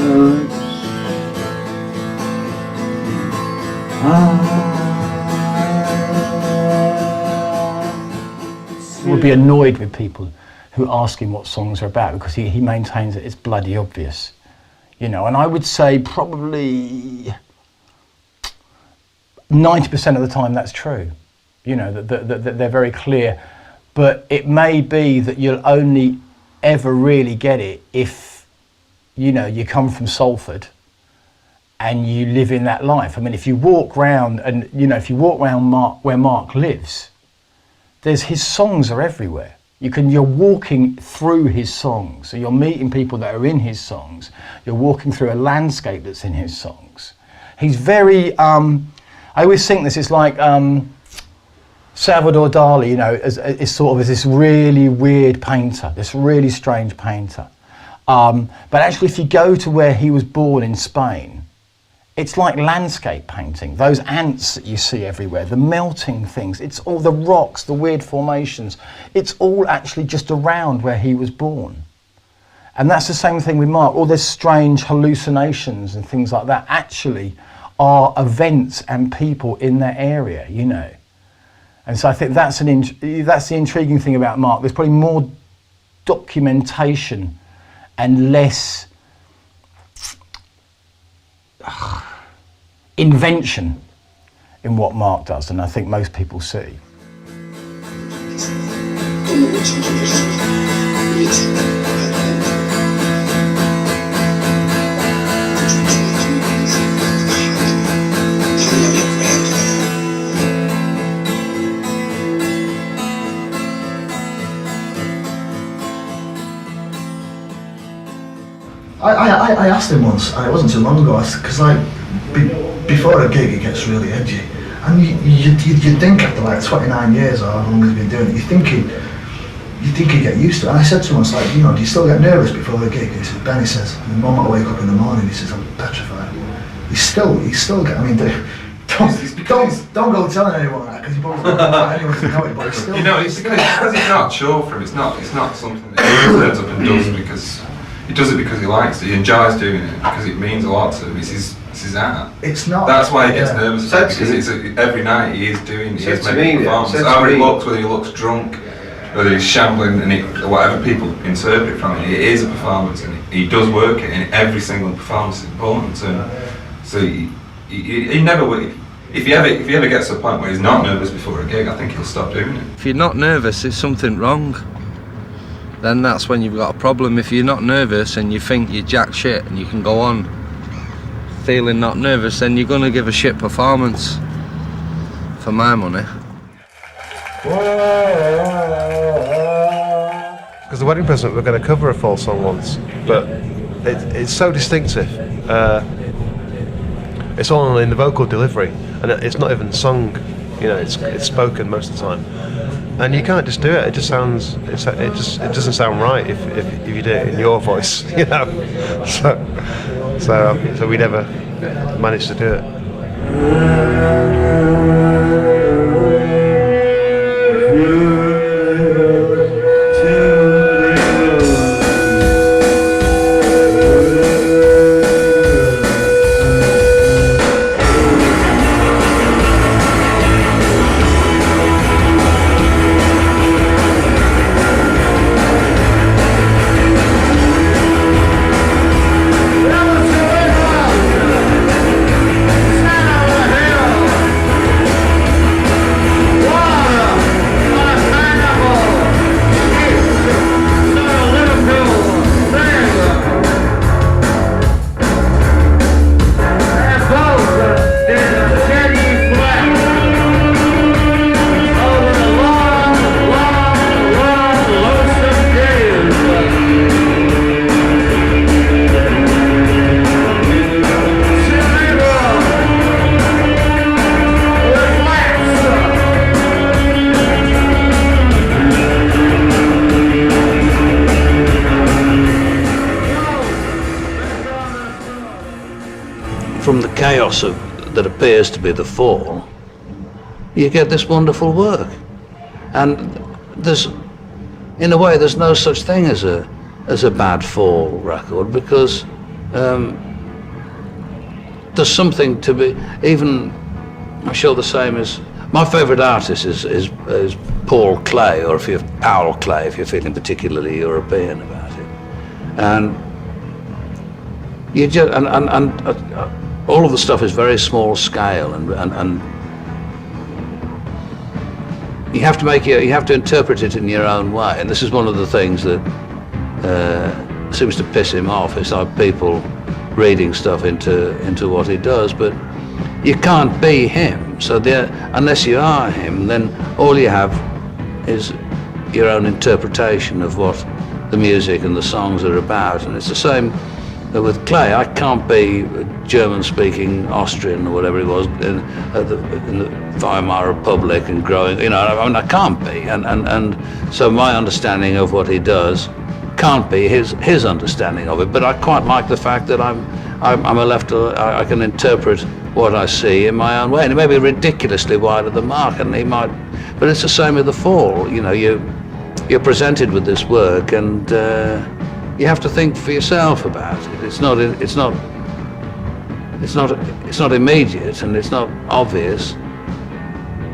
Would be annoyed with people who ask him what songs are about, because he maintains that it's bloody obvious, you know. And I would say probably 90% of the time that's true, you know, that they're very clear. But it may be that you'll only ever really get it if, you know, you come from Salford and you live in that life. I mean, if you walk round and, you know, if you walk around where Mark lives, his songs are everywhere. You're walking through his songs. So you're meeting people that are in his songs. You're walking through a landscape that's in his songs. He's very, I always think this is like Salvador Dali, you know, is sort of as this really weird painter, this really strange painter. But actually, if you go to where he was born in Spain, it's like landscape painting. Those ants that you see everywhere, the melting things, it's all the rocks, the weird formations. It's all actually just around where he was born. And that's the same thing with Mark. All these strange hallucinations and things like that actually are events and people in that area, you know. And so I think that's the intriguing thing about Mark. There's probably more documentation and less invention in what Mark does than I think most people see. I asked him once, and it wasn't too long ago, because like before a gig it gets really edgy, and you think after like 29 years or how long he's been doing it, you think he'd get used to it. And I said to him, it's like, you know, do you still get nervous before a gig? And he said, Benny says, the moment I wake up in the morning, he says, I'm petrified. He's still I mean, don't go telling anyone that, because you probably don't want anyone to know it, but it's still... You know, it's because it's not chore for him, it's not something that he turns up and does because... He does it because he likes it, he enjoys doing it, because it means a lot to him, it's his art. It's not... That's why he gets nervous about it, because every night he is making performances. However he looks, whether he looks drunk, whether he's shambling, and whatever people interpret from it is a performance, and he does work it, and every single performance is important, and so he never will. If he ever gets to a point where he's not nervous before a gig, I think he'll stop doing it. If you're not nervous, there's something wrong. Then that's when you've got a problem. If you're not nervous and you think you're jack shit and you can go on feeling not nervous, then you're going to give a shit performance, for my money. Because the Wedding Present were going to cover a Fall song once, but it's so distinctive. It's all in the vocal delivery, and it's not even sung. You know, it's spoken most of the time, and you can't just do it. It just sounds. It doesn't sound right if you do it in your voice. You know, so we never managed to do it. From the chaos that appears to be the Fall, you get this wonderful work. And in a way, there's no such thing as a bad Fall record, because there's something to be, even, I'm sure the same as, my favourite artist is Paul Clay, or Powell Clay, if you're feeling particularly European about it. And you just, all of the stuff is very small scale, and you have to interpret it in your own way. And this is one of the things that seems to piss him off. It's like people reading stuff into what he does, but you can't be him. So unless you are him, then all you have is your own interpretation of what the music and the songs are about. And it's the same with Clay. I can't be German-speaking Austrian or whatever it was in the Weimar Republic and growing, you know, I mean, I can't be. And so my understanding of what he does can't be his understanding of it. But I quite like the fact that I can interpret what I see in my own way. And it may be ridiculously wide of the mark, and but it's the same with the Fall. You know, you're presented with this work, and you have to think for yourself about it. It's not immediate, and it's not obvious.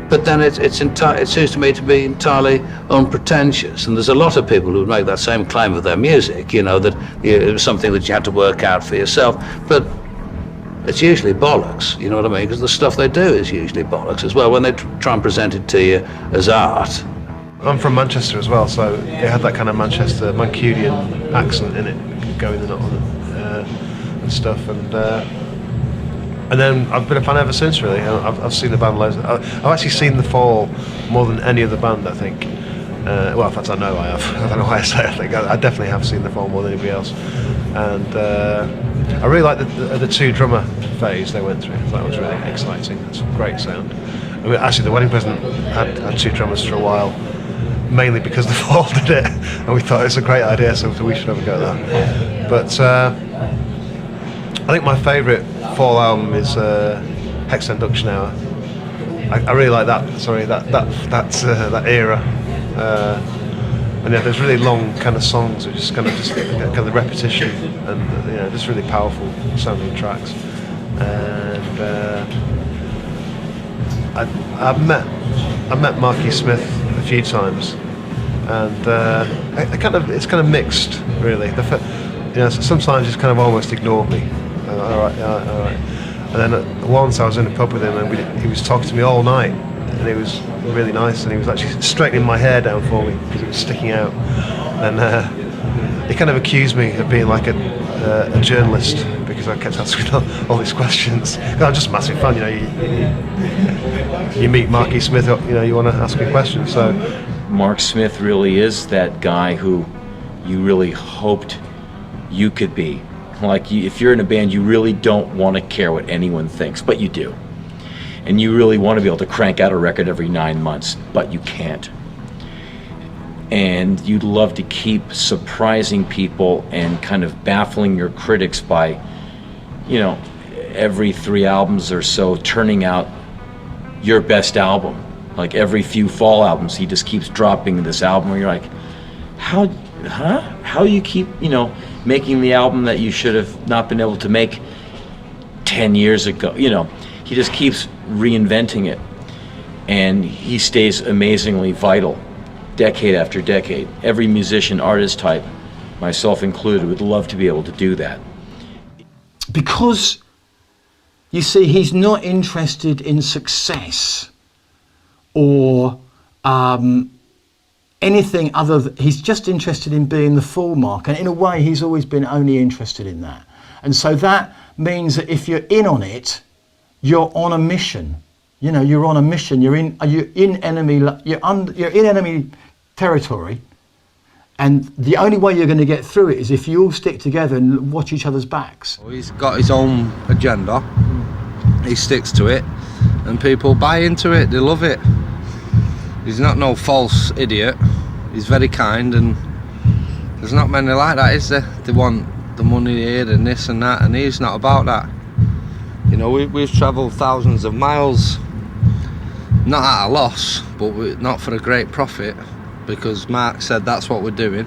But then it seems to me to be entirely unpretentious. And there's a lot of people who would make that same claim of their music. You know, that it was something that you had to work out for yourself. But it's usually bollocks. You know what I mean? Because the stuff they do is usually bollocks as well when they try and present it to you as art. I'm from Manchester as well, so it had that kind of Manchester Mancunian accent in it, going in on it and stuff. And then I've been a fan ever since, really. I've seen the band loads. I've actually seen The Fall more than any other band, I think. Well, in fact, I know I have. I don't know why I say I think. I definitely have seen The Fall more than anybody else. and I really like the two drummer phase they went through. That was really exciting. It's a great sound. I mean, actually, the Wedding Present had two drummers for a while, mainly because the Fall did it, and we thought it's a great idea, so we should have a go at that. But I think my favourite Fall album is Hex Induction Hour. I really like that. Sorry, that era. And yeah, there's really long kind of songs, which is kind of repetition, and just really powerful sounding tracks. And I met Marky Smith a few times, and it's kind of mixed, really. Sometimes he's kind of almost ignored me. All right. And then once I was in a pub with him, and he was talking to me all night, and it was really nice, and he was actually straightening my hair down for me because it was sticking out. And he kind of accused me of being like a journalist because I kept asking all these questions. I'm just a massive fan, you meet Marky Smith, you want to ask him questions. So Mark Smith really is that guy who you really hoped you could be. Like, if you're in a band, you really don't want to care what anyone thinks, but you do. And you really want to be able to crank out a record every 9 months, but you can't. And you'd love to keep surprising people and kind of baffling your critics by, every 3 albums or so turning out your best album. Like every few Fall albums, he just keeps dropping this album where you're like, how do you keep, making the album that you should have not been able to make 10 years ago? He just keeps reinventing it, and he stays amazingly vital decade after decade. Every musician, artist type, myself included, would love to be able to do that. Because, you see, he's not interested in success or anything other than, he's just interested in being the full Mark, and in a way he's always been only interested in that. And so that means that if you're in on it, you're on a mission. You're on a mission. You're in enemy territory, and the only way you're going to get through it is if you all stick together and watch each other's backs. He's got his own agenda. He sticks to it, and people buy into it. They love it. He's not no false idiot. He's very kind, and there's not many like that, is there? They want the money here and this and that, and he's not about that. We've travelled thousands of miles, not at a loss, but not for a great profit, because Mark said that's what we're doing,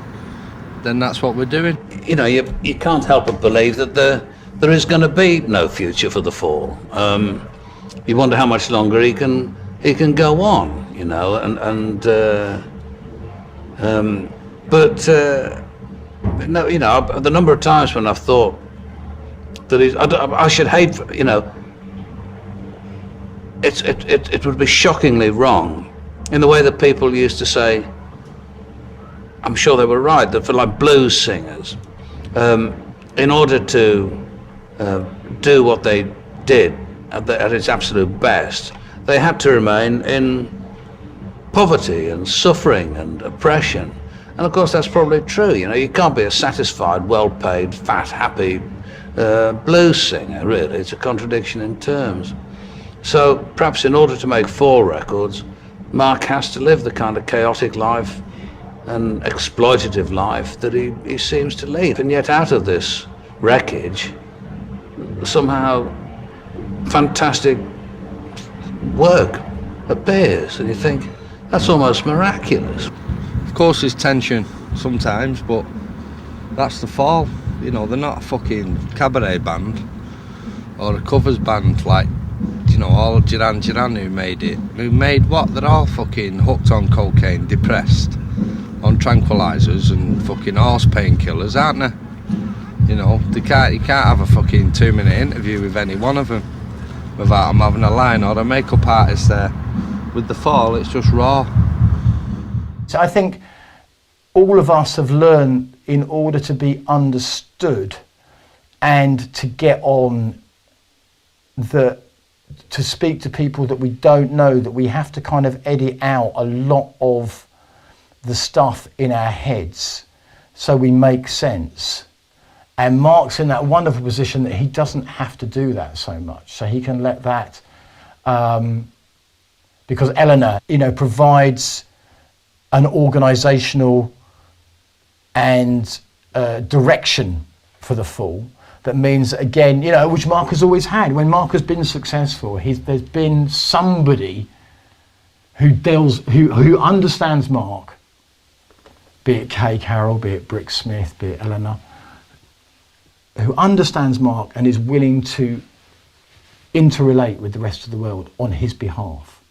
then that's what we're doing. You can't help but believe that there is going to be no future for the Fall. You wonder how much longer he can go on. The number of times when I've thought that I should hate, it would be shockingly wrong in the way that people used to say, I'm sure they were right, that for like blues singers, in order to do what they did at its absolute best, they had to remain in poverty and suffering and oppression. And of course that's probably true. You can't be a satisfied, well-paid, fat, happy blues singer, really. It's a contradiction in terms. So perhaps in order to make Fall records, Mark has to live the kind of chaotic life and exploitative life that he seems to lead. And yet out of this wreckage, somehow fantastic work appears, and you think, that's almost miraculous. Of course there's tension sometimes, but that's the Fall. They're not a fucking cabaret band or a covers band like, all Duran Duran who made it. Who made what? They're all fucking hooked on cocaine, depressed, on tranquilizers and fucking horse painkillers, aren't they? You can't have a fucking 2-minute interview with any one of them without them having a line or a makeup artist there. With the Fall, it's just raw. So I think all of us have learned, in order to be understood and to get on, to speak to people that we don't know, that we have to kind of edit out a lot of the stuff in our heads so we make sense. And Mark's in that wonderful position that he doesn't have to do that so much. So he can let that, because Eleanor, provides an organisational and direction for the Fall. That means, again, which Mark has always had. When Mark has been successful, there's been somebody who understands Mark, be it Kay Carroll, be it Brick Smith, be it Eleanor, who understands Mark and is willing to interrelate with the rest of the world on his behalf.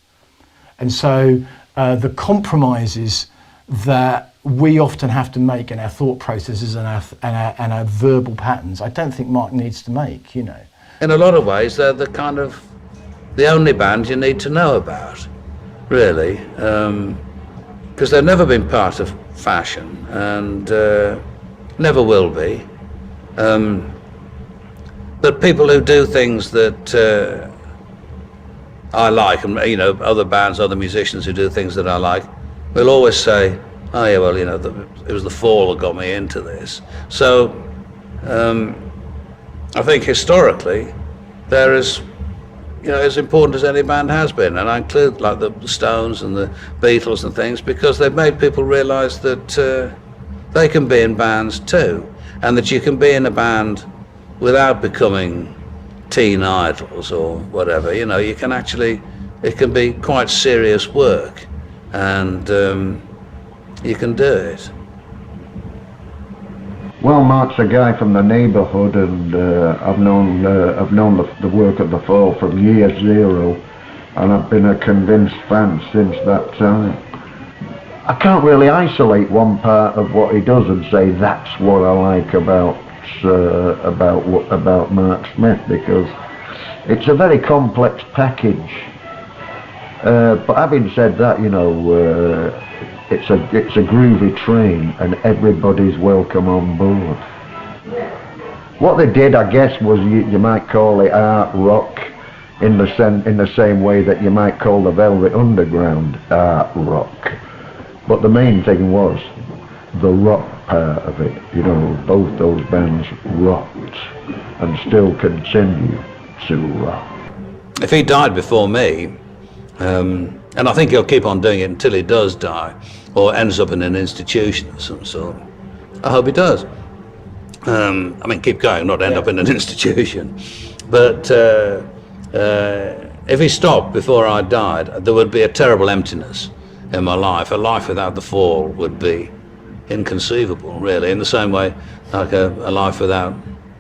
And so the compromises that we often have to make in our thought processes and our verbal patterns, I don't think Mark needs to make, In a lot of ways, they're the only band you need to know about, really, because they've never been part of fashion and never will be. But people who do things that I like, and other bands, other musicians who do things that I like, will always say, "Oh yeah, well, it was the Fall that got me into this." So I think historically they're as important as any band has been, and I include like the Stones and the Beatles and things, because they've made people realise that they can be in bands too, and that you can be in a band without becoming teen idols or whatever. You can actually, it can be quite serious work, and you can do it. Well, Mark's a guy from the neighbourhood, and I've known the work of the Fall from year zero, and I've been a convinced fan since that time. I can't really isolate one part of what he does and say that's what I like about Mark Smith, because it's a very complex package. But having said that, it's a groovy train, and everybody's welcome on board. What they did, I guess, was you might call it art rock, in the same way that you might call the Velvet Underground art rock. But the main thing was the rock part of it. Both those bands rocked and still continue to rock. If he died before me, and I think he'll keep on doing it until he does die, or ends up in an institution of some sort. I hope he does. Keep going, not end up in an institution. But if he stopped before I died, there would be a terrible emptiness in my life. A life without the Fall would be inconceivable, really, in the same way like a life without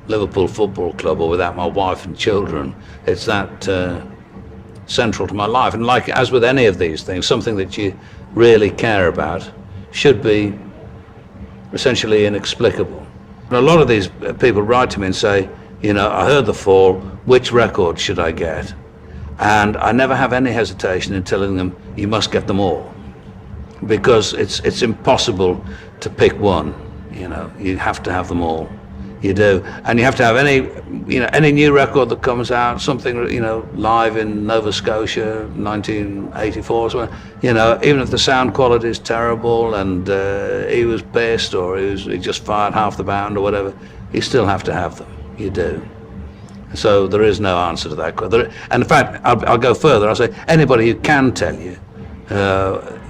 Liverpool Football Club or without my wife and children. It's that central to my life, and like as with any of these things, something that you really care about should be essentially inexplicable. And a lot of these people write to me and say, I heard the Fall, which record should I get? And I never have any hesitation in telling them, you must get them all, because it's impossible to pick one. You have to have them all. You do, and you have to have any new record that comes out, something live in Nova Scotia, 1984 or something. Even if the sound quality is terrible and he was pissed or he just fired half the band or whatever, you still have to have them. You do. So there is no answer to that question. And in fact, I'll go further. I'll say anybody who can tell you the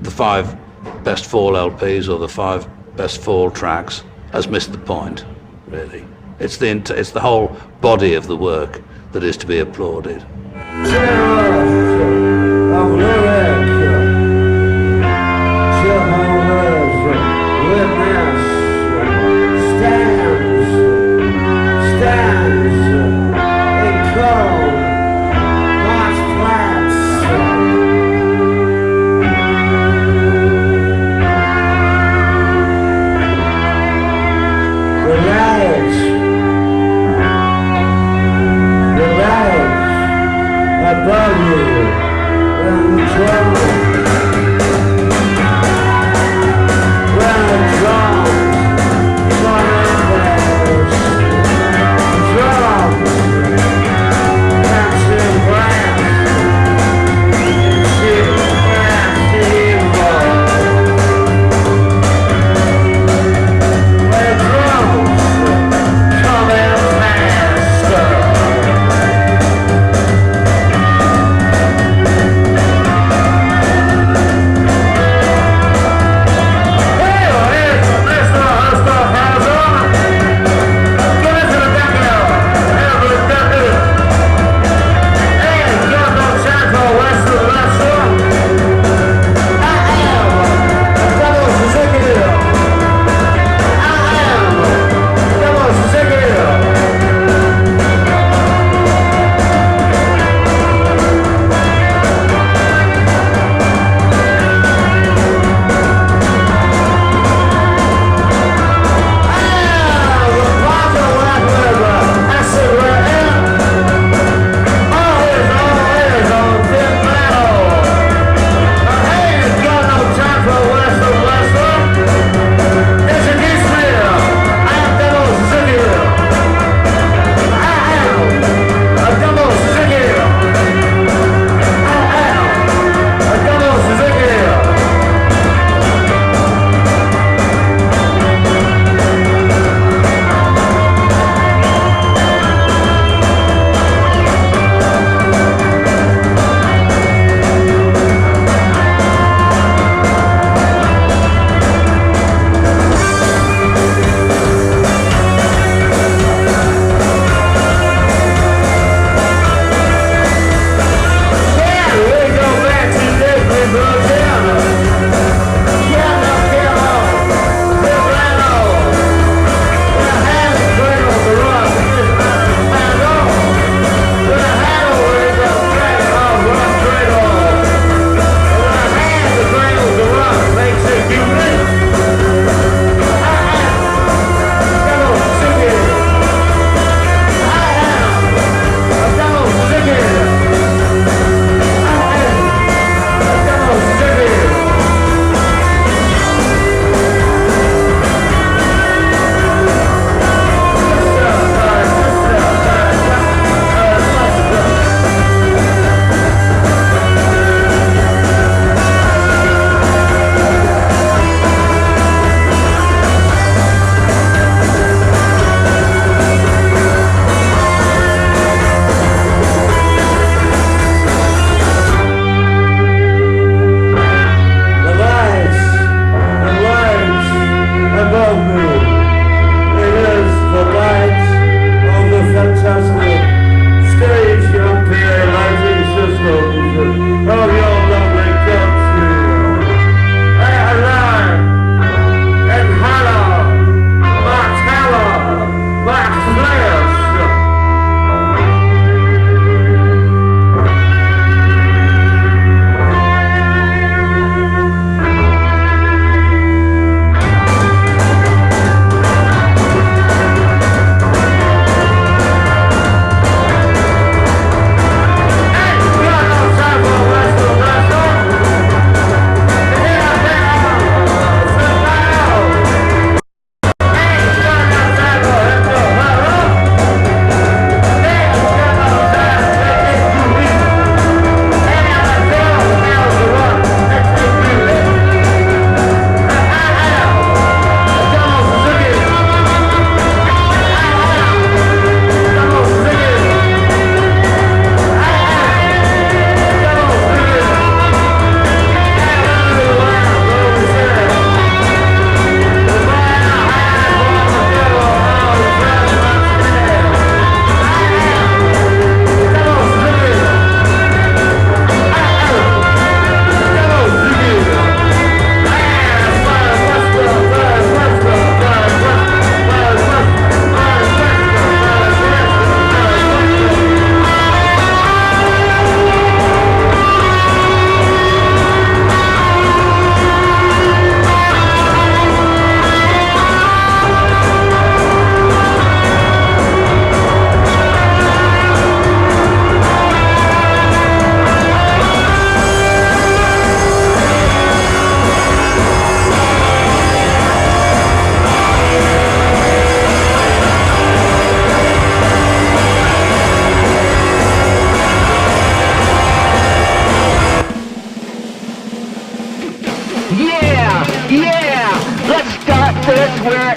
5 best Fall LPs or the 5 best Fall tracks has missed the point. Really, it's the whole body of the work that is to be applauded.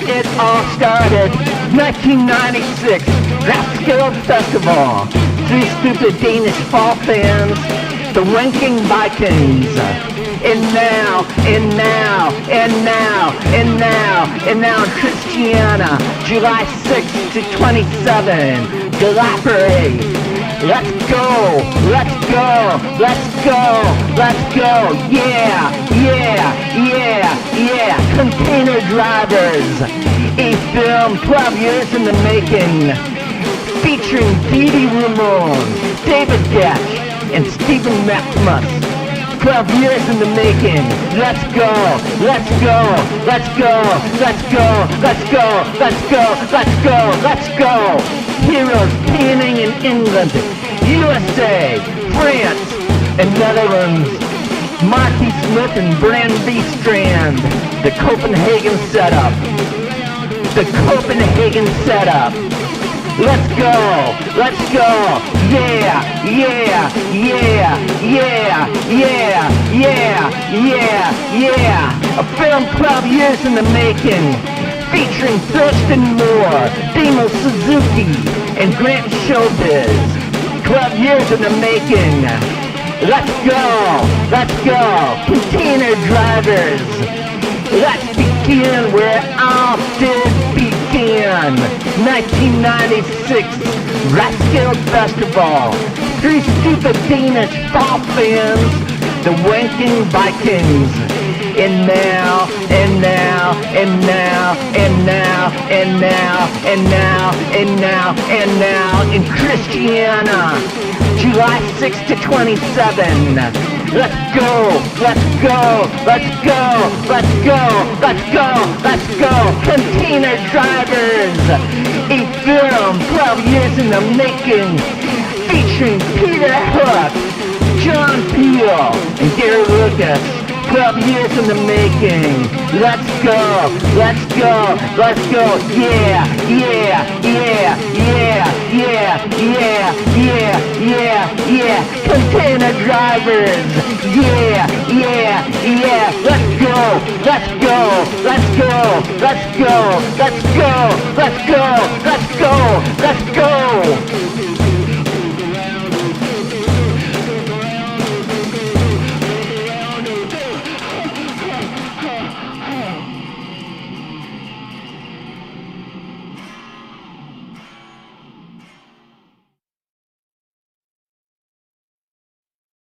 it all started. 1996, Rathskill Festival. 3 stupid Danish fall fans, the Wanking Vikings. And now, and now, and now, and now, and now in Christiana, July 6th to 27, July Parade. Let's go, let's go, let's go, let's go, yeah, yeah, yeah, yeah. Container Drivers, a film 12 years in the making, featuring Dee Dee Ramone, David Getch, and Stephen Maximus. 12 years in the making. Let's go, let's go, let's go, let's go, let's go, let's go, let's go, let's go. Heroes panning in England, USA, France, and Netherlands. Marty Smith and Brandy Strand. The Copenhagen setup. The Copenhagen setup. Let's go, yeah, yeah, yeah, yeah, yeah, yeah, yeah, yeah. A film 12 years in the making, featuring Thurston Moore, Damo Suzuki, and Grant Showbiz. 12 years in the making. Let's go, Container Drivers. Let's begin where it all did begin. 1996, Rathskill Festival. 3 stupid Danish fall fans, the Wanking Vikings. And now, and now, and now, and now, and now, and now, and now, and now in Christiana, July 6th to 27. Let's go, let's go, let's go, let's go, let's go, let's go. Container Drivers, a film 12 years in the making, featuring Peter Hook, John Peel, and Gary Lucas. 12 years in the making. Let's go, let's go, let's go. Yeah, yeah, yeah, yeah, yeah, yeah, yeah, yeah, yeah. Container Drivers. Yeah, yeah, yeah. Let's go, let's go, let's go, let's go, let's go, let's go, let's go, let's go.